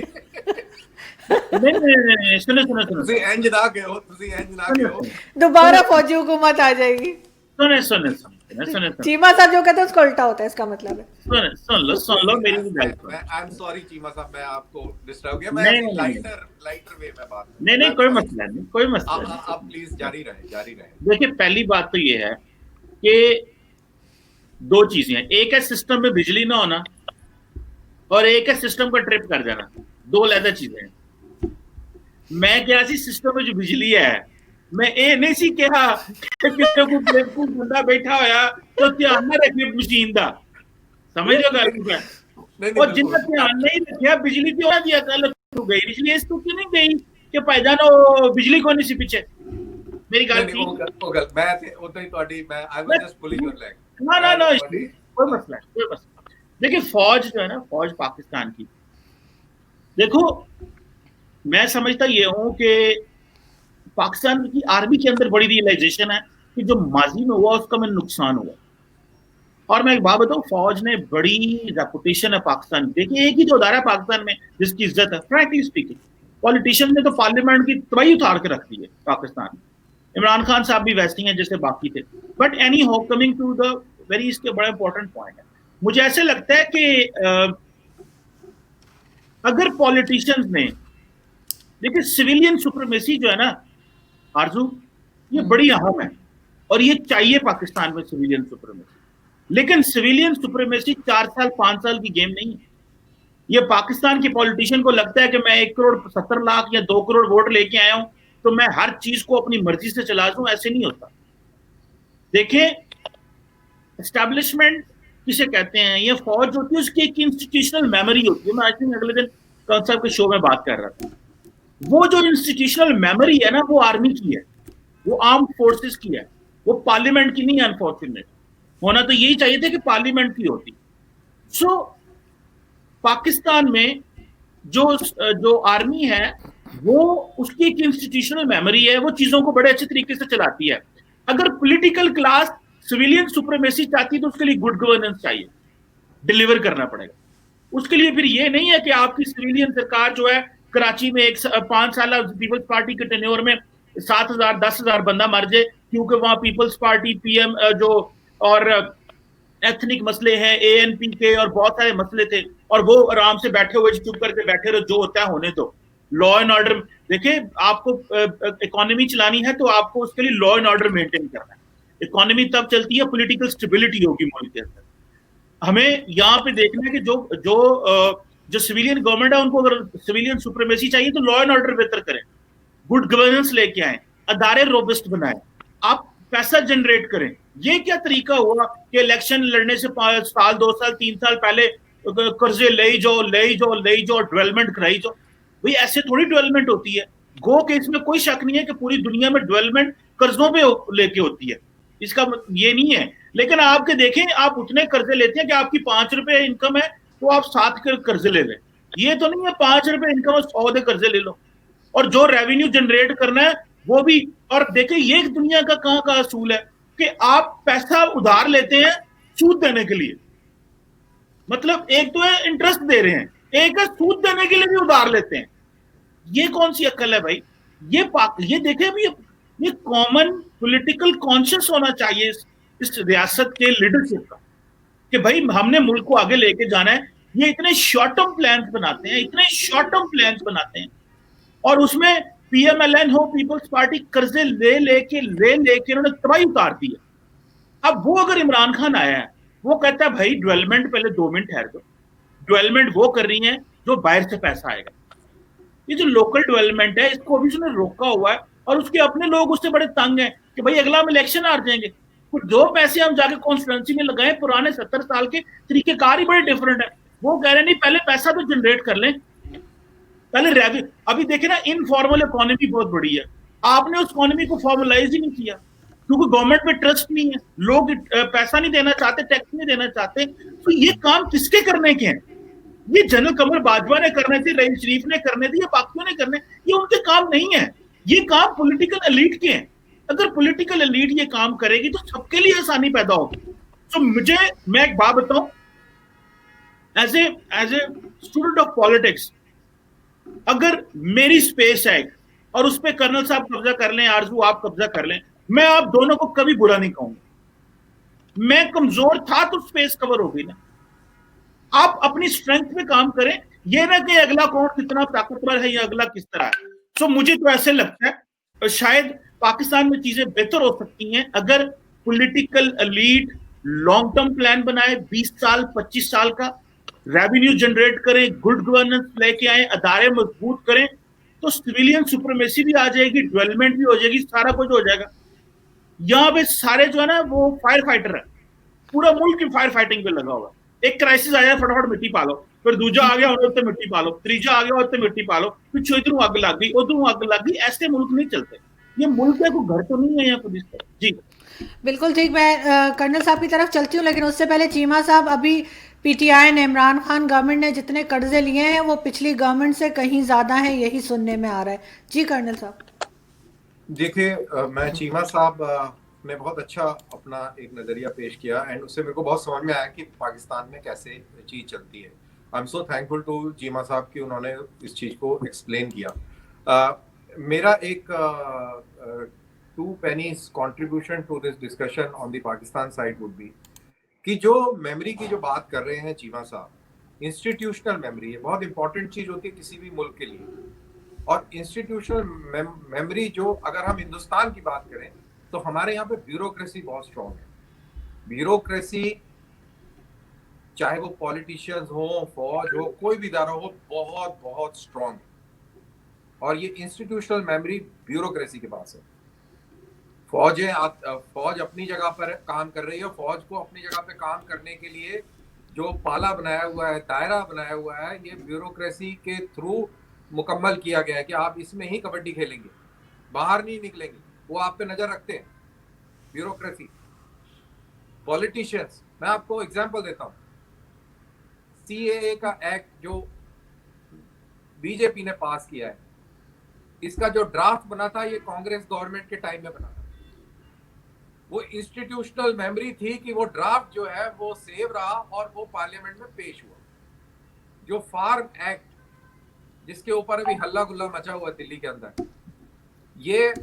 नहीं, सुनो सुनो सुनो ਤੁਸੀਂ ਇੰਜ ਨਾ ਕਹੋ, ਤੁਸੀਂ ਇੰਜ ਨਾ ਕਹੋ। दोबारा फौजी हुकूमत आ जाएगी। सुने सुने सुने सुने चीमा साहब जो कहते हैं उसका उल्टा होता है, इसका मतलब है। सुन लो मेरी भी बात सुनो। आई एम सॉरी चीमा साहब, मैं आपको डिस्टर्ब किया। मैं नहीं ऐसे नहीं लाइटर वे में बात नहीं नहीं, कोई मसला नहीं, कोई मसला आप नहीं। आप प्लीज जारी रहे। देखिए पहली बात तो ये है कि दो चीजें हैं, एक है सिस्टम में बिजली ना होना और एक है सिस्टम का ट्रिप कर जाना, दो अलग चीजें हैं। मैं क्या सी सिस्टम में जो बिजली है, मैं ये नहीं सी कहा कि किसी को बेवकूफ बंदा बैठा होया तो ध्यान ना रखिए मशीन दा, समझ लो गल को। नहीं और जिन्हें ध्यान नहीं रखा बिजली क्यों ना दिया, कल तो गई बिजली, इस तो क्यों नहीं गई कि भाईजान बिजली को नहीं सी पीछे, मेरी गल थी। मैं उतना ही ਤੁਹਾਡੀ मैं I was just pulling your leg. ना ना ना, कोई मसला नहीं, कोई मसला। देखिए फौज जो है ना, फौज पाकिस्तान की, देखो मैं समझता ये हूं कि पाकिस्तान की आर्मी के अंदर बड़ी रियलाइजेशन है कि जो माजी में हुआ उसका में नुकसान हुआ। और मैं एक बात बताऊं, फौज ने बड़ी रेपुटेशन है पाकिस्तान की। देखिए एक ही जो अदारा है पाकिस्तान में जिसकी इज्जत है, फ्रैंकली स्पीकिंग, पॉलिटिशियन ने तो पार्लियामेंट की तबाही उतार के रख दी है पाकिस्तान में। इमरान खान साहब भी वैसे ही हैं जैसे बाकी थे। बट एनी हो, कमिंग टू द वेरी इसके बड़ा इंपॉर्टेंट पॉइंट है, मुझे ऐसे लगता है कि अगर पॉलिटिशियंस ने, देखिए सिविलियन सुप्रीमेसी जो है ना आरजू, ये बड़ी अहम है और ये चाहिए पाकिस्तान में सिविलियन सुप्रीमेसी। लेकिन सिविलियन सुप्रीमेसी 4 साल 5 साल की गेम नहीं है। ये पाकिस्तान के पॉलिटिशियन को लगता है कि मैं 1 करोड़ 70 लाख या 2 करोड़ वोट लेके आया हूं तो मैं हर चीज को अपनी मर्जी से चला दूं, ऐसे नहीं होता। देखिए एस्टैब्लिशमेंट किसे कहते हैं, ये फौज होती है, उसकी एक इंस्टीट्यूशनल मेमोरी होती है। मैं आज दिन अगले दिन कौन के शो में बात कर रहा था, वो जो इंस्टीट्यूशनल मेमोरी है ना, वो आर्मी की है, वो आर्म फोर्सेस की है, वो पार्लियामेंट की नहीं है। अनफॉर्चुनेट होना तो यही चाहिए था कि पार्लियामेंट की होती। सो पाकिस्तान में जो आर्मी है वो, उसकी एक इंस्टीट्यूशनल मेमोरी है, वो चीजों को बड़े अच्छे तरीके से चलाती है। अगर पॉलिटिकल क्लास सिविलियन सुप्रीमेसी चाहती है तो उसके लिए गुड गवर्नेंस चाहिए, डिलीवर करना पड़ेगा। उसके लिए फिर ये नहीं है कि आपकी सिविलियन सरकार जो है कराची में 5 साल पीपल्स पार्टी के टेन्योर में 7,000 10,000 बंदा मर जाए क्योंकि वहां पीपल्स पार्टी पीएम जो और एथनिक मसले हैं, एएनपी के और बहुत सारे मसले थे, और वो आराम से बैठे हुए चुप करके बैठे रहो, जो होता है होने दो। लॉ एंड ऑर्डर, देखिए आपको इकोनॉमी चलानी है तो आपको उसके लिए लॉ एंड ऑर्डर मेंटेन करना है। इकोनॉमी तब चलती है, पॉलिटिकल स्टेबिलिटी होगी मुल्क के अंदर। हमें यहाँ पे देखना है कि जो सिविलियन गवर्नमेंट है उनको अगर सिविलियन सुप्रीमेसी चाहिए तो लॉ एंड ऑर्डर बेहतर करें, गुड गवर्नेंस लेके आए, अदारे रोबस्ट बनाए, आप पैसा जनरेट करें। ये क्या तरीका हुआ कि इलेक्शन लड़ने से 5 साल 2 साल 3 साल पहले कर्जे ले जाओ डेवलपमेंट कराई जाओ। भाई ऐसे थोड़ी डेवलपमेंट होती है। गो के इसमें कोई शक नहीं है कि पूरी दुनिया में डेवलपमेंट कर्जों पे लेके होती है, इसका ये नहीं है। लेकिन आपके देखें, आप उतने कर्जे लेते हैं कि आपकी 5 रुपए इनकम है तो आप 7 कर्जे ले लें। ये तो नहीं है 5 रुपए इनकम और 100 कर्जे ले लो। और जो रेवेन्यू जनरेट करना है वो भी। और देखिए ये दुनिया का कहां का असूल है कि आप पैसा उधार लेते हैं सूद देने के लिए, मतलब एक तो है इंटरेस्ट दे रहे हैं, एक है सूद देने के लिए भी उधार लेते हैं। ये कौन सी अक्ल है भाई? ये देखे भी, ये कॉमन पॉलिटिकल कॉन्शियस होना चाहिए इस रियासत के लीडरशिप का कि भाई हमने मुल्क को आगे लेके जाना है। ये इतने शॉर्ट टर्म प्लान्स बनाते हैं और उसमें पीएमएलएन हो, पीपल्स पार्टी, कर्जे ले लेके उन्होंने तबाही उतार दी है। अब वो अगर इमरान खान आया है, वो कहता है भाई डेवलपमेंट, पहले 2 मिनट ठहर दो, डेवलपमेंट वो कर रही है जो बाहर से पैसा आएगा। ये जो लोकल डेवलपमेंट है इसको अभी उसने रोका हुआ है और उसके अपने लोग उससे बड़े तंग हैं कि भाई अगला हम इलेक्शन हार जाएंगे, कुछ 2 पैसे हम जाके कॉन्स्टिट्यूंसी में लगाएं। पुराने 70 साल के तरीकेकार ही बड़े डिफरेंट है। वो कह रहे नहीं पहले पैसा तो जनरेट कर लें, पहले रेवेन्यू। अभी देखे ना, इनफॉर्मल इकोनॉमी बहुत बड़ी है, आपने उस इकोनॉमी को फॉर्मलाइज ही नहीं किया क्योंकि गवर्नमेंट में ट्रस्ट नहीं है, लोग पैसा नहीं देना चाहते, टैक्स नहीं देना चाहते। तो ये काम किसके करने के हैं? ये जनरल कमर बाजवा ने करने थे, रहीम शरीफ ने करने थे, या बाकियों ने करने? ये उनके काम नहीं है, ये काम पॉलिटिकल एलीट के हैं। अगर पॉलिटिकल एलीट ये काम करेगी तो सबके लिए आसानी पैदा होगी। तो मैं एक बात बताऊं, as a student of politics, अगर मेरी स्पेस है और उस पर कर्नल साहब कब्जा कर लें, आरजू आप कब्जा कर लें, मैं आप दोनों को कभी बुरा नहीं कहूंगा। मैं कमजोर था तो स्पेस कवर हो गई ना। आप अपनी स्ट्रेंथ पे काम करें, ये ना कि अगला कौन कितना ताकतवर है या अगला किस तरह है। सो मुझे तो ऐसे लगता है शायद पाकिस्तान में चीजें बेहतर हो सकती हैं अगर political lead long term plan बनाए, 20 साल 25 साल का रेवेन्यू जनरेट करें, गुड गवर्नेंस लेके आए, अदारे मजबूत करें, तो सिविलियन सुप्रीमेसी भी आ जाएगी, डेवलपमेंट भी हो जाएगी, सारा कुछ हो जाएगा। यहाँ पे सारे जो है ना वो फायर फाइटर है, पूरा मुल्क फायर फाइटिंग पे लगा हुआ। एक क्राइसिस आया फटाफट मिट्टी पालो, फिर दूजा आ गया उन्हें मिट्टी पालो, तीजा आ गया उससे मिट्टी पालो, फिर इधर आग लग गई उधर आग लग गई। ऐसे मुल्क नहीं चलते। ये मुल्क है, कोई घर तो नहीं है यहाँ पुलिस का जी। बिल्कुल ठीक। मैं कर्नल साहब की तरफ चलती हूँ, लेकिन उससे पहले चीमा साहब, अभी पीटीआई ने, इमरान खान गवर्नमेंट ने जितने कर्जे लिए हैं वो पिछली गवर्नमेंट से कहीं ज़्यादा हैं, यही सुनने में आ रहा है। जी कर्नल साहब। देखिए, मैं चीमा साहब ने बहुत अच्छा अपना एक नज़रिया पेश किया एंड उससे मेरे को बहुत समझ में आया कि पाकिस्तान में कैसे चीज़ चलती है। I am so thankful to Cheema साहब कि उन्होंने इस चीज़ को एक्सप्लेन किया। मेरा एक two pennies contribution to this discussion on the Pakistan side would be कि जो मेमोरी की जो बात कर रहे हैं चीमा साहब, इंस्टीट्यूशनल मेमोरी है, बहुत इंपॉर्टेंट चीज़ होती है किसी भी मुल्क के लिए। और इंस्टीट्यूशनल मेमोरी जो, अगर हम हिंदुस्तान की बात करें तो हमारे यहाँ पे ब्यूरोक्रेसी बहुत स्ट्रांग है। ब्यूरोक्रेसी, चाहे वो पॉलिटिशियंस हो, फौज हो, कोई भी इदारा हो, बहुत बहुत स्ट्रांग है। और ये इंस्टीट्यूशनल मेमोरी ब्यूरोक्रेसी के पास है। फौज अपनी जगह पर काम कर रही है। फौज को अपनी जगह पे काम करने के लिए जो पाला बनाया हुआ है, दायरा बनाया हुआ है, ये ब्यूरोक्रेसी के थ्रू मुकम्मल किया गया है कि आप इसमें ही कबड्डी खेलेंगे, बाहर नहीं निकलेंगे। वो आप पे नजर रखते हैं, ब्यूरोक्रेसी। पॉलिटिशियंस, मैं आपको एग्जांपल देता हूं। सीएए का एक्ट जो बीजेपी ने पास किया है, इसका जो ड्राफ्ट बना था ये कांग्रेस गवर्नमेंट के टाइम में बना था। वो इंस्टीट्यूशनल मेमोरी थी कि वो ड्राफ्ट जो है वो सेव रहा और वो पार्लियामेंट में पेश हुआ। जो फार्म एक्ट, जिसके ऊपर अभी हल्ला गुल्ला मचा हुआ दिल्ली के अंदर, ये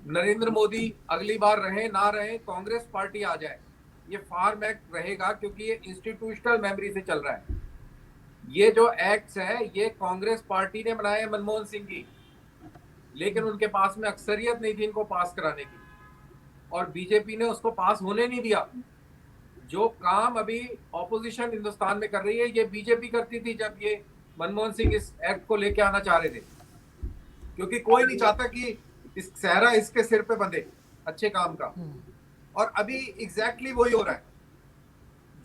नरेंद्र मोदी अगली बार रहे ना रहे, कांग्रेस पार्टी आ जाए, ये फार्म एक्ट रहेगा क्योंकि ये इंस्टीट्यूशनल मेमोरी से चल रहा है। ये जो एक्ट्स है ये कांग्रेस पार्टी ने बनाए, मनमोहन सिंह की, लेकिन उनके पास में अक्सरियत नहीं थी इनको पास कराने की, और बीजेपी ने उसको पास होने नहीं दिया। जो काम अभी ऑपोजिशन हिंदुस्तान में कर रही है ये बीजेपी करती थी जब ये मनमोहन सिंह इस एक्ट को लेके आना चाह रहे थे, क्योंकि कोई नहीं चाहता कि इस सहरा इसके सिर पे बंधे अच्छे काम का। और अभी एग्जैक्टली वही हो रहा है।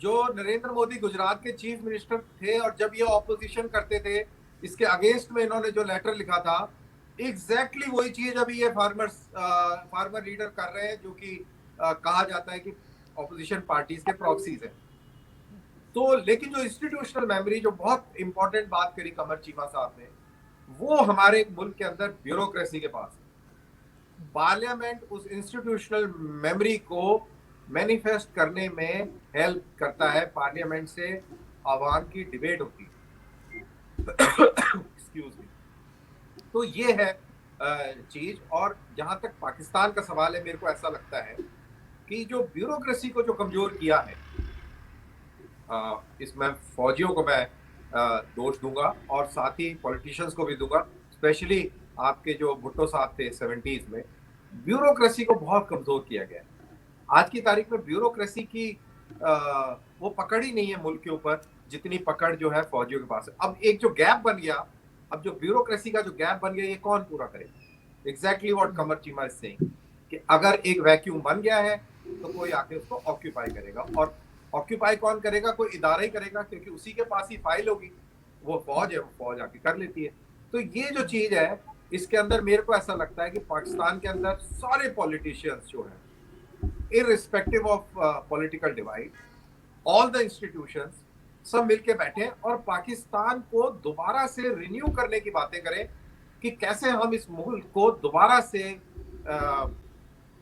जो नरेंद्र मोदी गुजरात के चीफ मिनिस्टर थे और जब ये ऑपोजिशन करते थे, इसके अगेंस्ट में इन्होंने जो लेटर लिखा था, एग्जैक्टली वही चीज अभी ये फार्मर लीडर कर रहे हैं, जो कि कहा जाता है कि ऑपोजिशन पार्टीज के प्रॉक्सीज हैं। तो लेकिन जो इंस्टीट्यूशनल मेमोरी, जो बहुत इंपॉर्टेंट बात करी कमर चीमा साहब ने, वो हमारे मुल्क के अंदर ब्यूरोक्रेसी के पास है। पार्लियामेंट उस इंस्टीट्यूशनल मेमोरी को मैनिफेस्ट करने में हेल्प करता है। पार्लियामेंट से आवाम की डिबेट होती है। Excuse me. तो ये है चीज। और जहां तक पाकिस्तान का सवाल है, मेरे को ऐसा लगता है कि जो ब्यूरोक्रेसी को जो कमजोर किया है, इसमें फौजियों को मैं दोष दूंगा और साथ ही पॉलिटिशियंस को भी दूंगा। स्पेशली आपके जो भुट्टो साहब थे 70s में, ब्यूरोक्रेसी को बहुत कमजोर किया गया है। आज की तारीख में ब्यूरोक्रेसी की वो पकड़ ही नहीं है मुल्क के ऊपर जितनी पकड़ जो है फौजियों के पास है। अब एक जो गैप बन गया, अब जो ब्यूरोक्रेसी का जो गैप बन गया, ये कौन पूरा करेगा? Exactly what Qamar Cheema is saying, कि अगर एक वैक्यूम बन गया है तो कोई आके उसको ऑक्यूपाई करेगा। और ऑक्यूपाई कौन करेगा? कोई इदारा ही करेगा, क्योंकि उसी के पास ही फाइल होगी। वो फौज है, वो फौज आके कर लेती है। तो ये जो चीज है, इसके अंदर मेरे को ऐसा लगता है कि पाकिस्तान के अंदर सारे पॉलिटिशियंस जो है, irrespective of political divide, all the institutions सब मिलके बैठे और पाकिस्तान को दोबारा से रिन्यू करने की बातें करें कि कैसे हम इस मुल्क को दोबारा से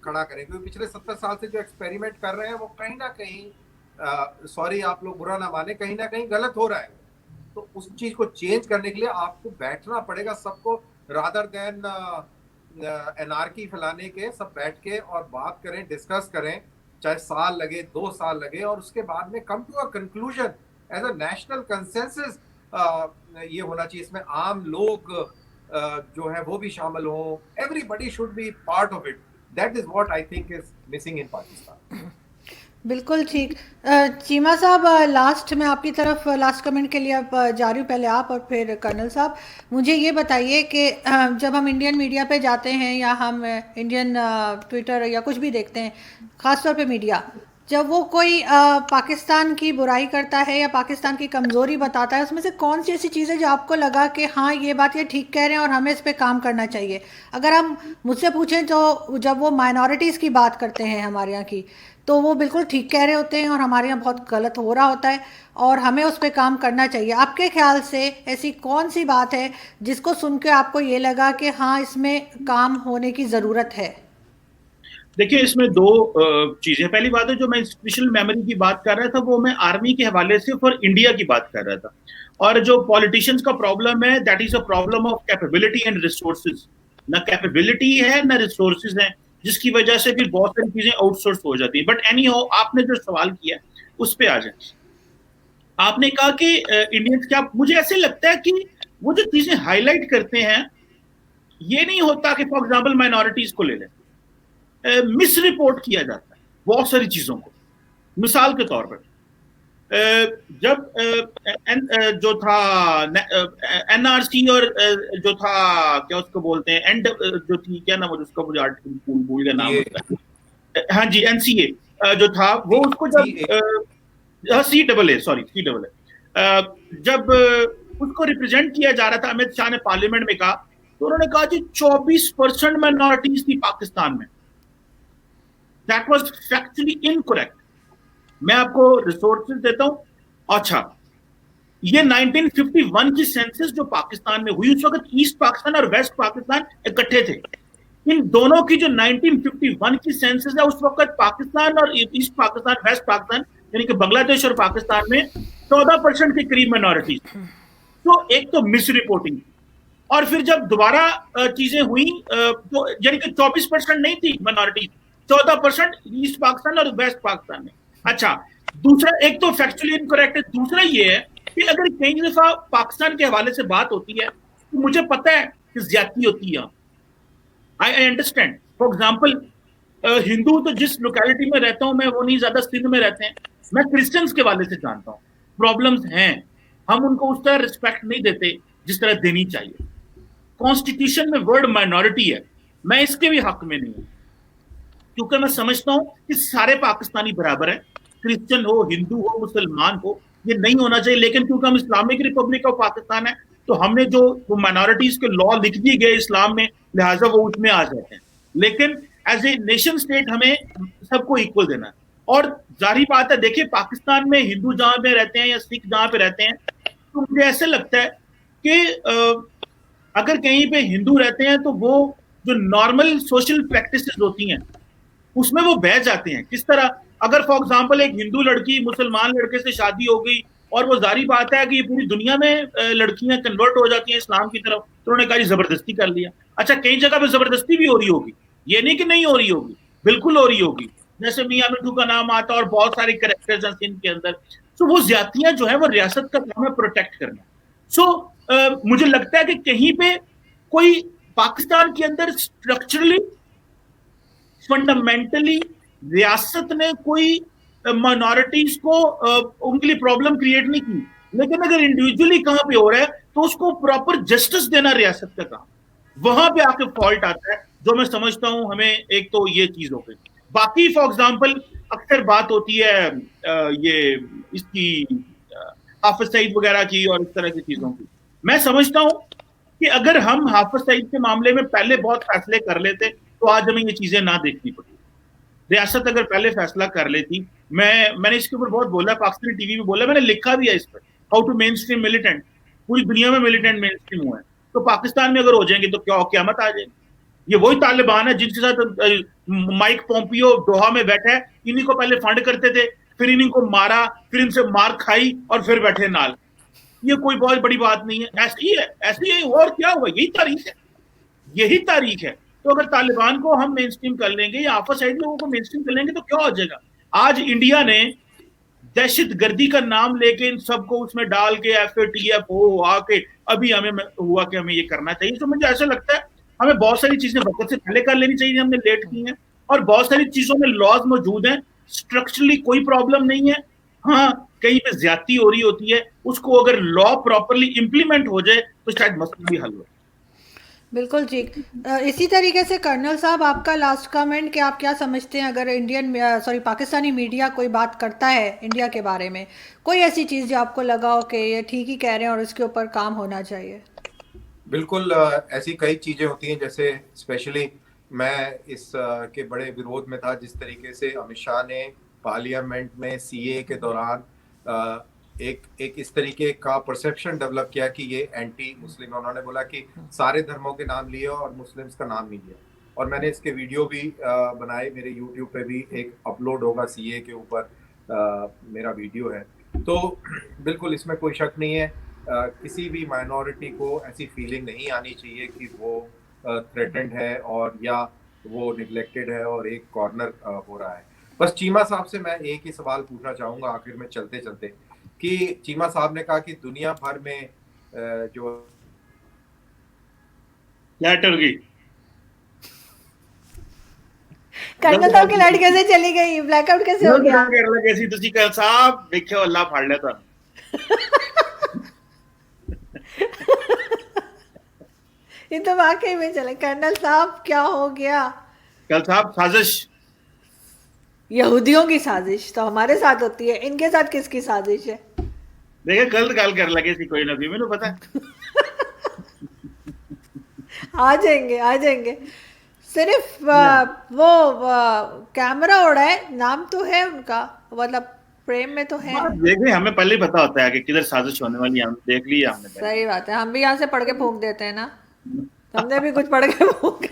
खड़ा करें। क्योंकि पिछले 70 साल से जो एक्सपेरिमेंट कर रहे हैं वो कहीं ना कहीं, सॉरी आप लोग बुरा ना माने, कहीं ना कहीं गलत हो रहा है। तो उस चीज को चेंज करने के लिए आपको बैठना पड़ेगा सबको, रादर देन एनआरकी फैलाने के। सब बैठ के और बात करें, डिस्कस करें चाहे साल लगे, 2 साल लगे, और उसके बाद में come to a conclusion as a national consensus. ये होना चाहिए, इसमें आम लोग जो है वो भी शामिल हो, everybody should be part of it. That is what I think is missing in Pakistan. बिल्कुल ठीक। चीमा साहब, लास्ट में आपकी तरफ लास्ट कमेंट के लिए अब जा रही हूँ, पहले आप और फिर कर्नल साहब। मुझे ये बताइए कि जब हम इंडियन मीडिया पे जाते हैं या हम इंडियन ट्विटर या कुछ भी देखते हैं, ख़ासतौर पे मीडिया, जब वो कोई पाकिस्तान की बुराई करता है या पाकिस्तान की कमज़ोरी बताता है, उसमें से कौन सी ऐसी चीज़ है जो आपको लगा कि हाँ ये बात ये ठीक कह रहे हैं और हमें इस पे काम करना चाहिए? अगर हम मुझसे पूछें तो जब वो माइनॉरिटीज़ की बात करते हैं हमारे यहाँ की, तो वो बिल्कुल ठीक कह रहे होते हैं और हमारे यहाँ बहुत गलत हो रहा होता है और हमें उस पर काम करना चाहिए। आपके ख्याल से ऐसी कौन सी बात है जिसको सुन के आपको ये लगा कि हाँ इसमें काम होने की ज़रूरत है? देखिए, इसमें दो चीजें। पहली बात है, जो मैं स्पेशल मेमोरी की बात कर रहा था वो मैं आर्मी के हवाले से फॉर इंडिया की बात कर रहा था। और जो पॉलिटिशियंस का प्रॉब्लम है, that is a problem of capability and resources. ना कैपेबिलिटी है ना रिसोर्सेज है, जिसकी वजह से भी बहुत सारी चीजें आउटसोर्स हो जाती है। बट एनी हाउ, आपने जो सवाल किया उस पर आ जाए। आपने कहा कि इंडियंस क्या, मुझे ऐसे लगता है कि वो जो चीजें हाईलाइट करते हैं, ये नहीं होता कि फॉर एग्जाम्पल माइनॉरिटीज को ले लें, मिस रिपोर्ट किया जाता है बहुत सारी चीजों को। मिसाल के तौर पर जब जो था एनआरसी और जो था क्या उसको बोलते हैं, एंड जो थी क्या नाम, उसका मुझे आर्टिकल भूल गया नाम उसका। हाँ जी, एनसीए जो था वो, उसको जब सी डबल ए जब उसको रिप्रेजेंट किया जा रहा था, अमित शाह ने पार्लियामेंट में कहा, तो उन्होंने कहा जी 24% माइनॉरिटीज थी पाकिस्तान में। That was factually incorrect. मैं आपको रिसोर्सेज देता हूं। अच्छा, ये 1951 की सेंसस जो पाकिस्तान में हुई, उस वक्त ईस्ट पाकिस्तान और वेस्ट पाकिस्तान इकट्ठे थे। इन दोनों की जो 1951 की सेंसस है, उस वक्त पाकिस्तान और ईस्ट पाकिस्तान, वेस्ट पाकिस्तान यानी कि बांग्लादेश और पाकिस्तान में 14% के करीब माइनॉरिटीज। तो एक तो मिस रिपोर्टिंग, और फिर जब दोबारा चीजें हुई तो यानी कि 24% नहीं थी माइनॉरिटी, 14% ईस्ट पाकिस्तान और वेस्ट पाकिस्तान में। अच्छा, दूसरा, एक तो फैक्चुअली इनकरेक्ट है। दूसरा ये है कि अगर कई दफा पाकिस्तान के हवाले से बात होती है तो मुझे पता है कि ज्यादती होती है। I understand. For example, Hindu तो जिस लोकेलिटी में रहता हूं मैं, वो नहीं ज्यादा सिंध में रहते हैं। मैं क्रिश्चियंस के हवाले से जानता हूं, प्रॉब्लम्स हैं। हम उनको उस तरह रिस्पेक्ट नहीं देते जिस तरह देनी चाहिए। कॉन्स्टिट्यूशन में वर्ड माइनॉरिटी है, मैं इसके भी हक में नहीं हूं, क्योंकि मैं समझता हूं कि सारे पाकिस्तानी बराबर हैं, क्रिश्चियन हो, हिंदू हो, मुसलमान हो, ये नहीं होना चाहिए। लेकिन क्योंकि हम इस्लामिक रिपब्लिक ऑफ पाकिस्तान है, तो हमने जो माइनॉरिटीज के लॉ लिख दिए गए इस्लाम में, लिहाजा वो उसमें आ जाते हैं। लेकिन एज ए नेशन स्टेट हमें सबको इक्वल देना है। और जाहिर बात है, देखिए पाकिस्तान में हिंदू जहां पे रहते हैं या सिख जहां पे रहते हैं, तो मुझे ऐसे लगता है कि अगर कहीं पे हिंदू रहते हैं तो वो जो नॉर्मल सोशल प्रैक्टिसेस होती हैं उसमें वो बह जाते हैं। किस तरह, अगर फॉर एग्जांपल एक हिंदू लड़की मुसलमान लड़के से शादी हो गई, और वो जारी बात है कि ये पूरी दुनिया में लड़कियां कन्वर्ट हो जाती हैं इस्लाम की तरफ, तो उन्होंने कहा जी जबरदस्ती कर लिया। अच्छा, कई जगह पे जबरदस्ती भी हो रही होगी, ये नहीं कि नहीं हो रही होगी, बिल्कुल हो रही होगी। जैसे मियां मिठू का नाम आता है और बहुत सारे कैरेक्टर्स हैं सिंध के अंदर। सो वो ज्यादतियां जो है वो रियासत का काम है प्रोटेक्ट करना। सो मुझे लगता है कि कहीं पे कोई पाकिस्तान के अंदर स्ट्रक्चरली, फंडामेंटली रियासत ने कोई माइनॉरिटीज को उनके लिए प्रॉब्लम क्रिएट नहीं की। लेकिन अगर इंडिविजुअली कहां पे हो रहा है तो उसको प्रॉपर जस्टिस देना रियासत का काम, वहां पे आके फॉल्ट आता है, जो मैं समझता हूं हमें एक तो ये चीज हो गई। बाकी फॉर एग्जाम्पल अक्सर बात होती है ये इसकी हाफिज सईद वगैरह की और इस तरह की चीजों की। मैं समझता हूं कि अगर हम हाफिज सईद के मामले में पहले बहुत फैसले कर लेते तो आज हमें ये चीजें ना देखनी पड़ती। रियासत अगर पहले फैसला कर लेती, मैंने इसके ऊपर बहुत बोला, पाकिस्तानी टीवी में बोला, मैंने लिखा भी है इस पर, how to mainstream militant. पूरी दुनिया में मिलिटेंट मेन स्ट्रीम हुआ है, तो पाकिस्तान में अगर हो जाएंगे तो क्या क़यामत आ जाएगी। ये वही तालिबान है जिनके साथ माइक पोम्पियो दोहा में बैठा है, इन्हीं को पहले फंड करते थे, फिर इन्हीं को मारा, फिर इनसे मार खाई और फिर बैठे नाल। ये कोई बहुत बड़ी बात नहीं है, ऐसी ही है, ऐसी ही। और क्या हुआ, यही तारीख है, यही तारीख है। तो अगर तालिबान को हम मेन स्ट्रीम कर लेंगे या हाफिज सईद लोगों को मेन स्ट्रीम कर लेंगे तो क्या हो जाएगा। आज इंडिया ने दहशत गर्दी का नाम लेके इन सबको उसमें डाल के FATF हो आके अभी हमें हुआ कि हमें ये करना चाहिए। तो मुझे ऐसा लगता है हमें बहुत सारी चीजें वक्त से पहले कर लेनी चाहिए, हमने लेट की हैं, और बहुत सारी चीजों में लॉज मौजूद हैं, स्ट्रक्चरली कोई प्रॉब्लम नहीं है। हाँ, कहीं पे ज्यादती हो रही होती है, उसको अगर लॉ प्रॉपरली इंप्लीमेंट हो जाए तो शायद मसला भी हल हो। बिल्कुल ठीक। इसी तरीके से कर्नल साहब, आपका लास्ट कमेंट कि आप क्या समझते हैं अगर पाकिस्तानी मीडिया कोई बात करता है इंडिया के बारे में, कोई ऐसी चीज़ जो आपको लगा हो कि ये ठीक ही कह रहे हैं और इसके ऊपर काम होना चाहिए? बिल्कुल, ऐसी कई चीजें होती हैं, जैसे स्पेशली मैं इस के बड़े विरोध में था जिस तरीके से अमित शाह ने पार्लियामेंट में CA के दौरान एक इस तरीके का परसेप्शन डेवलप किया कि ये एंटी मुस्लिम है। उन्होंने बोला कि सारे धर्मों के नाम लिए और मुस्लिम्स का नाम नहीं लिया, और मैंने इसके वीडियो भी बनाए, मेरे यूट्यूब पे भी एक अपलोड होगा CA के ऊपर मेरा वीडियो है। तो बिल्कुल इसमें कोई शक नहीं है, किसी भी माइनॉरिटी को ऐसी फीलिंग नहीं आनी चाहिए कि वो थ्रेटेंड है और या वो निगलेक्टेड है और एक कॉर्नर हो रहा है। बस चीमा साहब से मैं एक ही सवाल पूछना चाहूँगा आखिर में चलते चलते, कि चीमा साहब ने कहा कि दुनिया भर में जो लाइट हो गई, कर्नल साहब की लाइट कैसे चली गई, ब्लैकआउट कैसे हो गया? कैसी तुसी कल साहब देखियो अल्लाह फाड़ लिया था। ये तो वाकई में चले। कर्नल साहब क्या हो गया? कल साहब साजिश, यहूदियों की साजिश तो हमारे साथ होती है, इनके साथ किसकी साजिश है? देखे गलत गल कर लगे सी कोई ना कोई, मैंने पता है। आ जाएंगे आ जाएंगे। सिर्फ वो कैमरा उड़ा है, नाम तो है उनका, मतलब प्रेम में तो है। देखे हमें पहले ही पता होता है कि किधर साजिश होने वाली है, हम देख लिया हमने। सही बात है, हम भी यहाँ से पढ़ के फूंक देते हैं ना, हमने भी कुछ पढ़ के फूंक।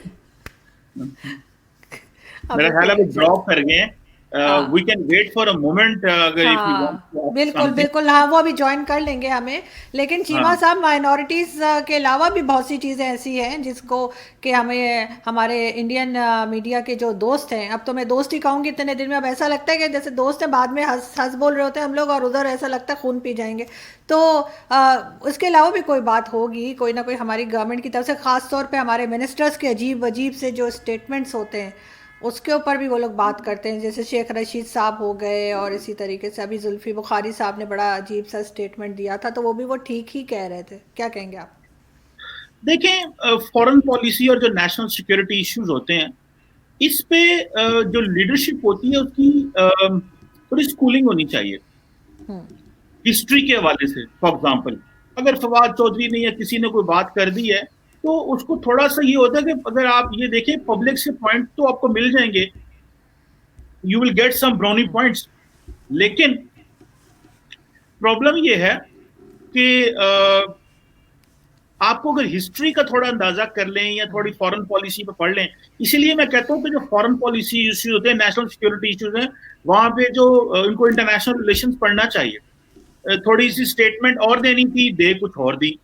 मेरा ख्याल है वो ड्रॉप कर गए हैं। We can wait for a moment, अगर इफ यू वांट। बिल्कुल बिल्कुल, हाँ वो अभी ज्वाइन कर लेंगे हमें। लेकिन चीमा साहब, माइनॉरिटीज के अलावा भी बहुत सी चीज़ें ऐसी हैं जिसको कि हमें हमारे इंडियन मीडिया के जो दोस्त हैं, अब तो मैं दोस्त ही कहूँगी इतने दिन में, अब ऐसा लगता है कि जैसे दोस्त हैं, बाद में हंस हंस बोल रहे होते हैं हम लोग और उधर ऐसा लगता है खून पी जाएंगे। तो उसके अलावा भी कोई बात होगी, कोई ना कोई हमारी गवर्नमेंट की तरफ से, ख़ास तौर पे हमारे मिनिस्टर्स के अजीब अजीब से जो स्टेटमेंट्स होते हैं उसके ऊपर भी वो लोग बात करते हैं, जैसे शेख रशीद साहब हो गए, और इसी तरीके से अभी जुल्फी बुखारी साहब ने बड़ा अजीब सा स्टेटमेंट दिया था, तो वो भी वो ठीक ही कह रहे थे। क्या कहेंगे आप? देखें, फॉरेन पॉलिसी और जो नेशनल सिक्योरिटी इश्यूज होते हैं, इस पे जो लीडरशिप होती है उसकी थोड़ी स्कूलिंग होनी चाहिए हिस्ट्री के हवाले से। फॉर एग्जांपल, अगर फवाद चौधरी ने या किसी ने कोई बात कर दी है तो उसको थोड़ा सा ये होता है कि अगर आप ये देखें पब्लिक से पॉइंट तो आपको मिल जाएंगे, you will get some brownie points, लेकिन प्रॉब्लम ये है कि आपको अगर हिस्ट्री का थोड़ा अंदाजा कर लें या थोड़ी फॉरेन पॉलिसी पे पढ़ लें, इसीलिए मैं कहता हूं कि जो फॉरेन पॉलिसी इश्यूज होते हैं, नेशनल सिक्योरिटी इश्यूज हैं, वहां पे जो इनको इंटरनेशनल रिलेशंस पढ़ना चाहिए। थोड़ी सी स्टेटमेंट और देनी थी, दे कुछ और दी,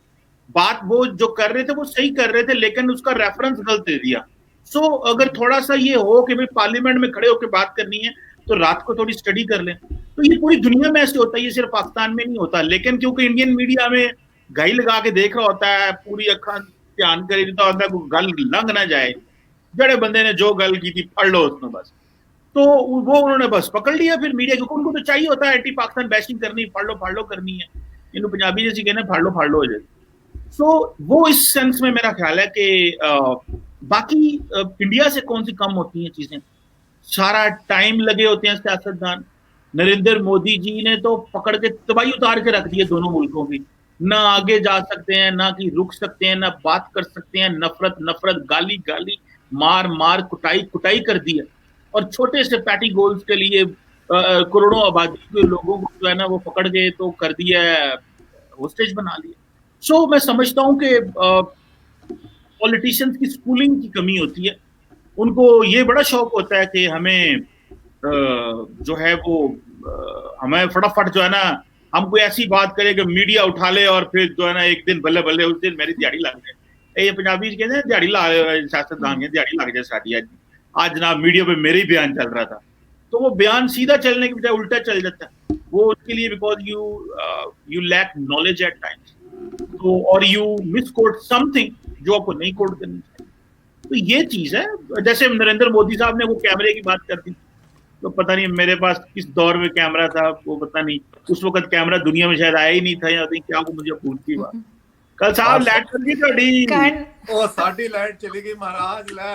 बात वो जो कर रहे थे वो सही कर रहे थे लेकिन उसका रेफरेंस गलत दे दिया। सो अगर थोड़ा सा ये हो कि भाई पार्लियामेंट में खड़े होकर बात करनी है तो रात को थोड़ी स्टडी कर लें। तो ये पूरी दुनिया में ऐसे होता है, ये सिर्फ पाकिस्तान में नहीं होता, लेकिन क्योंकि इंडियन मीडिया में गाई लगा के देख रहा होता है, पूरी अखा ध्यान कर देता होता है, कोई गल लंघ ना जाए, जड़े बंदे ने जो गल की थी पढ़ लो उसमें बस, तो वो उन्होंने बस पकड़ लिया। फिर मीडिया, क्योंकि उनको तो चाहिए होता है एंटी पाकिस्तान बैशिंग करनी, फाड़ लो करनी है, इनको पंजाबी जैसी कहना फाड़ लो हो जाए। सो वो इस सेंस में मेरा ख्याल है कि बाकी इंडिया से कौन सी कम होती हैं चीजें, सारा टाइम लगे होते हैं सियासतदान। नरेंद्र मोदी जी ने तो पकड़ के तबाही उतार के रख दी है दोनों मुल्कों की, ना आगे जा सकते हैं, ना कि रुक सकते हैं, ना बात कर सकते हैं, नफरत नफरत, गाली गाली, मार मार, कुटाई कुटाई कर दी है, और छोटे से पैटी गोल्स के लिए करोड़ों आबादी के लोगों को जो है ना वो पकड़ के तो कर दिया है, होस्टेज बना लिया। सो मैं समझता हूं कि पॉलिटिशियंस की स्कूलिंग की कमी होती है। उनको ये बड़ा शौक होता है कि हमें जो है वो हमें फटाफट जो है ना, हम कोई ऐसी बात करें कि मीडिया उठा ले और फिर जो है ना एक दिन बल्ले बल्ले उस दिन मेरी दिहाड़ी लग जाए। ये पंजाबी कहते हैं दिहाड़ी ला, सियासतदान दिहाड़ी लग जाए साड़ी। आज जनाब मीडिया पे मेरे ही बयान चल रहा था तो वो बयान सीधा चलने की बजाय उल्टा चल जाता है। वो उसके लिए because you lack knowledge at times, तो और यू मिस कोट समथिंग जो आपको नहीं कोट करनी चाहिए। तो ये चीज है। जैसे नरेंद्र मोदी साहब ने वो कैमरे की बात कर दी, तो पता नहीं मेरे पास किस दौर में कैमरा था, वो पता नहीं, उस वक्त कैमरा दुनिया में शायद आया ही नहीं था, या क्या वो मुझे पूछती बात। कल साहब लाइट चल गई थोड़ी, कर्ण ओ साडी लाइट चली गई महाराज ले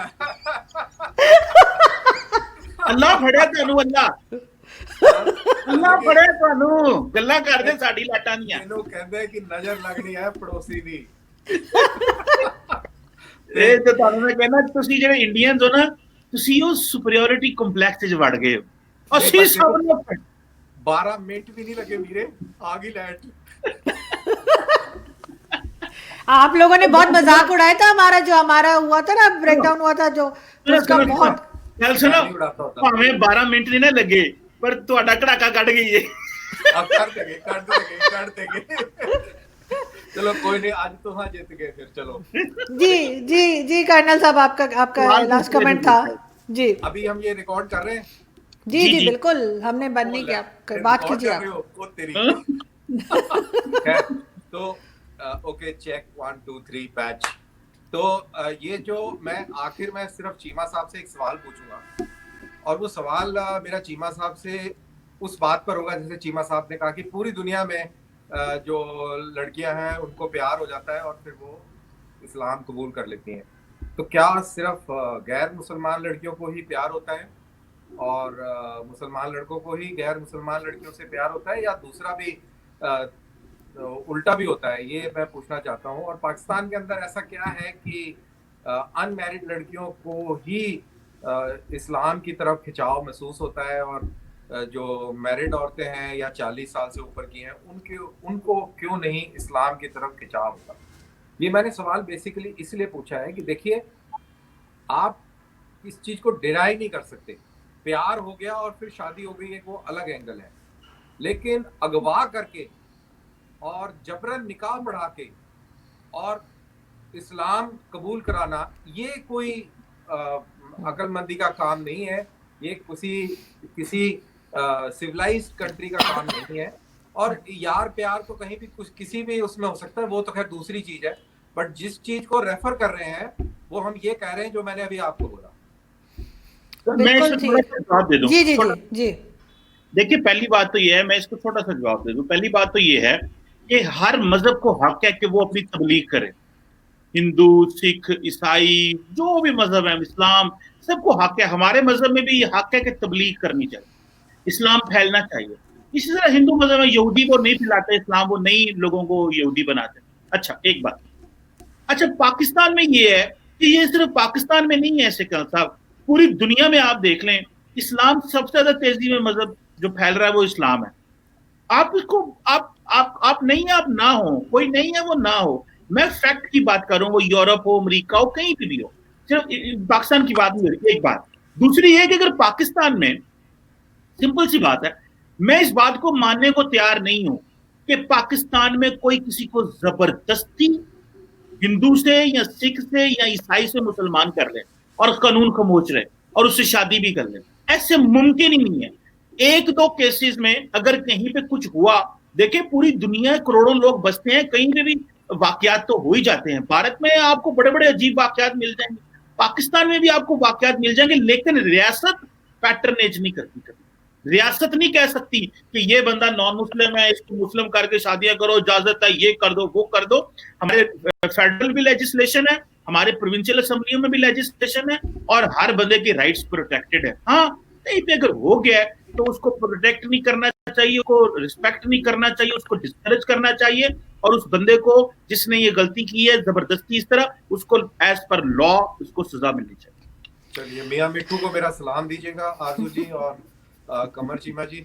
अल्लाह फड़े तेनू, अल्लाह फड़े तेनू, गल्ला करदे साडी लाइटां ਦੀਆਂ। ਇਹਨੂੰ ਕਹਿੰਦੇ ਕਿ ਨਜ਼ਰ ਲੱਗਣੀ ਹੈ ਪੜੋਸੀ ਦੀ। ਇਹ ਤੇ ਤੁਹਾਨੂੰ ਮੈਂ ਕਹਿੰਦਾ, ਤੁਸੀਂ ਜਿਹੜੇ ਇੰਡੀਅਨਸ ਹੋ ਨਾ, ਤੁਸੀਂ ਉਹ ਸੁਪੀਰੀਅਰਿਟੀ ਕੰਪਲੈਕਸ 'ਚ ਵੜ ਗਏ ਹੋ। ਅਸੀਂ ਸਭ ਨੂੰ 12 ਮਿੰਟ ਵੀ ਨਹੀਂ ਲੱਗੇ ਵੀਰੇ, ਆ ਗਈ ਲਾਈਟ। आप लोगों ने बहुत मजाक उड़ाया था हमारा, जो हमारा हुआ था ना ब्रेकडाउन हुआ था जो, तो उसका बहुत ਗੱਲ ਸੁਣੋ, ਭਾਵੇਂ 12 ਮਿੰਟ ਨਹੀਂ ਨਾ ਲੱਗੇ, ਪਰ ਤੁਹਾਡਾ ਕੜਾਕਾ ਕੱਢ ਗਈ ਏ। अब कर देंगे चलो कोई नहीं, आज तो हाँ जीत गए फिर। चलो जी जी जी कर्नल साहब, आपका लास्ट कमेंट था जी। अभी हम ये रिकॉर्ड कर रहे हैं। जी जी बिल्कुल, हमने बंद नहीं किया, बात कीजिए आप। वो तेरी खैर, तो ओके, चेक 1 2 3 पैच। तो ये जो मैं आखिर में सिर्फ चीमा साहब से एक सवाल पूछूंगा, और वो सवाल मेरा चीमा साहब से उस बात पर होगा, जैसे चीमा साहब ने कहा कि पूरी दुनिया में जो लड़कियां हैं उनको प्यार हो जाता है और फिर वो इस्लाम कबूल कर लेती हैं। तो क्या सिर्फ गैर मुसलमान लड़कियों को ही प्यार होता है और मुसलमान लड़कों को ही गैर मुसलमान लड़कियों से प्यार होता है, या दूसरा भी उल्टा भी होता है? ये मैं पूछना चाहता हूँ। और पाकिस्तान के अंदर ऐसा क्या है कि अनमैरिड लड़कियों को ही इस्लाम की तरफ खिंचाव महसूस होता है, और जो मैरिड औरतें हैं या 40 साल से ऊपर की हैं उनको क्यों नहीं इस्लाम की तरफ खिंचाव होता? ये मैंने सवाल बेसिकली इसलिए पूछा है कि देखिए, आप इस चीज को डिनाई नहीं कर सकते। प्यार हो गया और फिर शादी हो गई, एक वो अलग एंगल है, लेकिन अगवा करके और जबरन निकाह पढ़ा के और इस्लाम कबूल कराना, ये कोई अक्लमंदी का काम नहीं है। ये किसी सिविलाइज्ड कंट्री का काम नहीं है। और यार प्यार तो कहीं भी कुछ किसी भी उसमें हो सकता है, वो तो खैर दूसरी चीज है। बट जिस चीज को रेफर कर रहे हैं वो हम ये कह रहे हैं जो मैंने अभी आपको बोला। मैं इसको थोड़ा सा जवाब दे दूं। जी जी जी जी। देखिए, पहली बात तो ये है, मैं इसको छोटा सा जवाब दे दूं। पहली बात तो ये है कि हर मजहब को हक है कि वो अपनी तबलीग करे। हिंदू, सिख, ईसाई, जो भी मजहब है, इस्लाम, सबको हक है। हमारे मजहब में भी ये हक है कि तबलीग करनी चाहिए, इस्लाम फैलना चाहिए। इसी तरह हिंदू मजहब में यहूदी को नहीं फैलाते इस्लाम, वो नई लोगों को यहूदी बनाते। अच्छा, एक बात। अच्छा, पाकिस्तान में ये है कि ये सिर्फ पाकिस्तान में नहीं है, ऐसे साहब, पूरी दुनिया में आप देख लें, इस्लाम सबसे ज्यादा तेजी में मजहब जो फैल रहा है वो इस्लाम है। आप इसको आप नहीं है, आप ना हो, कोई नहीं है वो ना हो। मैं फैक्ट की बात कर रहा हूँ, वो यूरोप हो, अमेरिका हो, कहीं भी हो, सिर्फ पाकिस्तान की बात नहीं हो रही। एक बात। दूसरी है कि अगर पाकिस्तान में, सिंपल सी बात है, मैं इस बात को मानने को तैयार नहीं हूं कि पाकिस्तान में कोई किसी को जबरदस्ती हिंदू से या सिख से या ईसाई से मुसलमान कर ले और कानून खमोच रहे और उससे शादी भी कर ले। ऐसे मुमकिन ही नहीं है। एक दो केसेस में अगर कहीं पे कुछ हुआ, देखिए पूरी दुनिया करोड़ों लोग बसते हैं, कहीं पे भी वाकयात तो हो ही जाते हैं। भारत में आपको बड़े बड़े अजीब वाकयात मिल जाएंगे, पाकिस्तान में भी आपको वाकयात मिल जाएंगे, लेकिन रियासत पैटर्नेज नहीं करती। रियासत नहीं कह सकती कि ये बंदा नॉन मुस्लिम है, इसको मुस्लिम करके शादियां करो, इजाजत है, ये कर दो, वो कर दो। हमारे फेडरल भी लेजिस्लेशन है, हमारे प्रोविंशियल असेंबलियों में भी लेजिस्लेशन है, और हर बंदे के राइट्स प्रोटेक्टेड है। हाँ, कहीं पे अगर हो गया है तो उसको प्रोटेक्ट नहीं करना चाहिए, उसको रिस्पेक्ट नहीं करना चाहिए, उसको डिस्करेज करना चाहिए, और उस बंदे को जिसने ये गलती की है जबरदस्ती इस तरह, उसको एज पर लॉ उसको सजा मिलनी चाहिए। चलिए, मियां मिट्टू को मेरा सलाम दीजिएगा, आजू जी और कमर चीमा जी।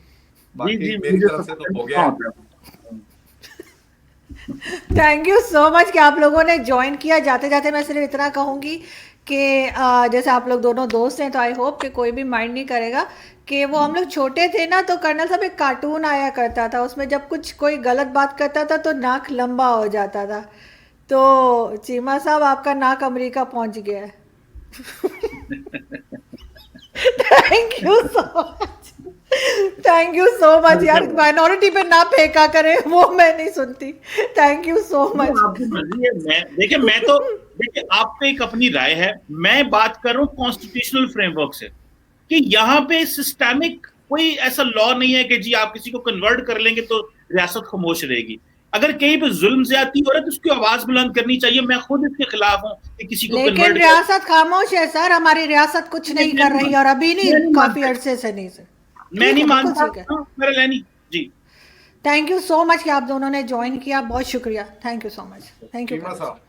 बाकी मेरी तरफ से तो हो गया। थैंक यू सो मच कि आप लोगों ने ज्वाइन किया। जाते जाते मैं सिर्फ इतना कहूँगी कि जैसे आप लोग दोनों दोस्त हैं, तो आई होप कि कोई भी माइंड नहीं करेगा कि वो हम लोग छोटे थे ना, तो कर्नल साहब एक कार्टून आया करता था, उसमें जब कुछ कोई गलत बात करता था तो नाक लंबा हो जाता था। तो चीमा साहब, आपका नाक अमेरिका पहुंच गया है। Thank you so much. Thank you so much यार, माइनॉरिटी पे ना फेंका करें, वो मैं नहीं सुनती। थैंक यू सो वो मच। आपकी मर्जी है। मैं तो देखिए, आपको एक अपनी राय है, मैं बात कर रहा हूँ कॉन्स्टिट्यूशनल फ्रेमवर्क से, कि यहाँ पे सिस्टमिक कोई ऐसा लॉ नहीं है कि जी आप किसी को कन्वर्ट कर लेंगे तो रियासत खामोश रहेगी। अगर कहीं पे जुल्म ज्यादती हो रहा है तो उसकी आवाज बुलंद करनी चाहिए। मैं खुद इसके खिलाफ हूँ कि किसी को लेकिन कन्वर्ट रियासत खामोश है सर, हमारी रियासत कुछ नहीं कर रही, और अभी नहीं, मैं नहीं काफी मानता, अरसे से नहीं सर। मैं ठीक नहीं है, बिल्कुल मानता। ठीक है। हाँ, मेरा लेनी जी। थैंक यू सो मच कि आप दोनों ने ज्वाइन किया, बहुत शुक्रिया, thank you so much, thank you. कीमा साहब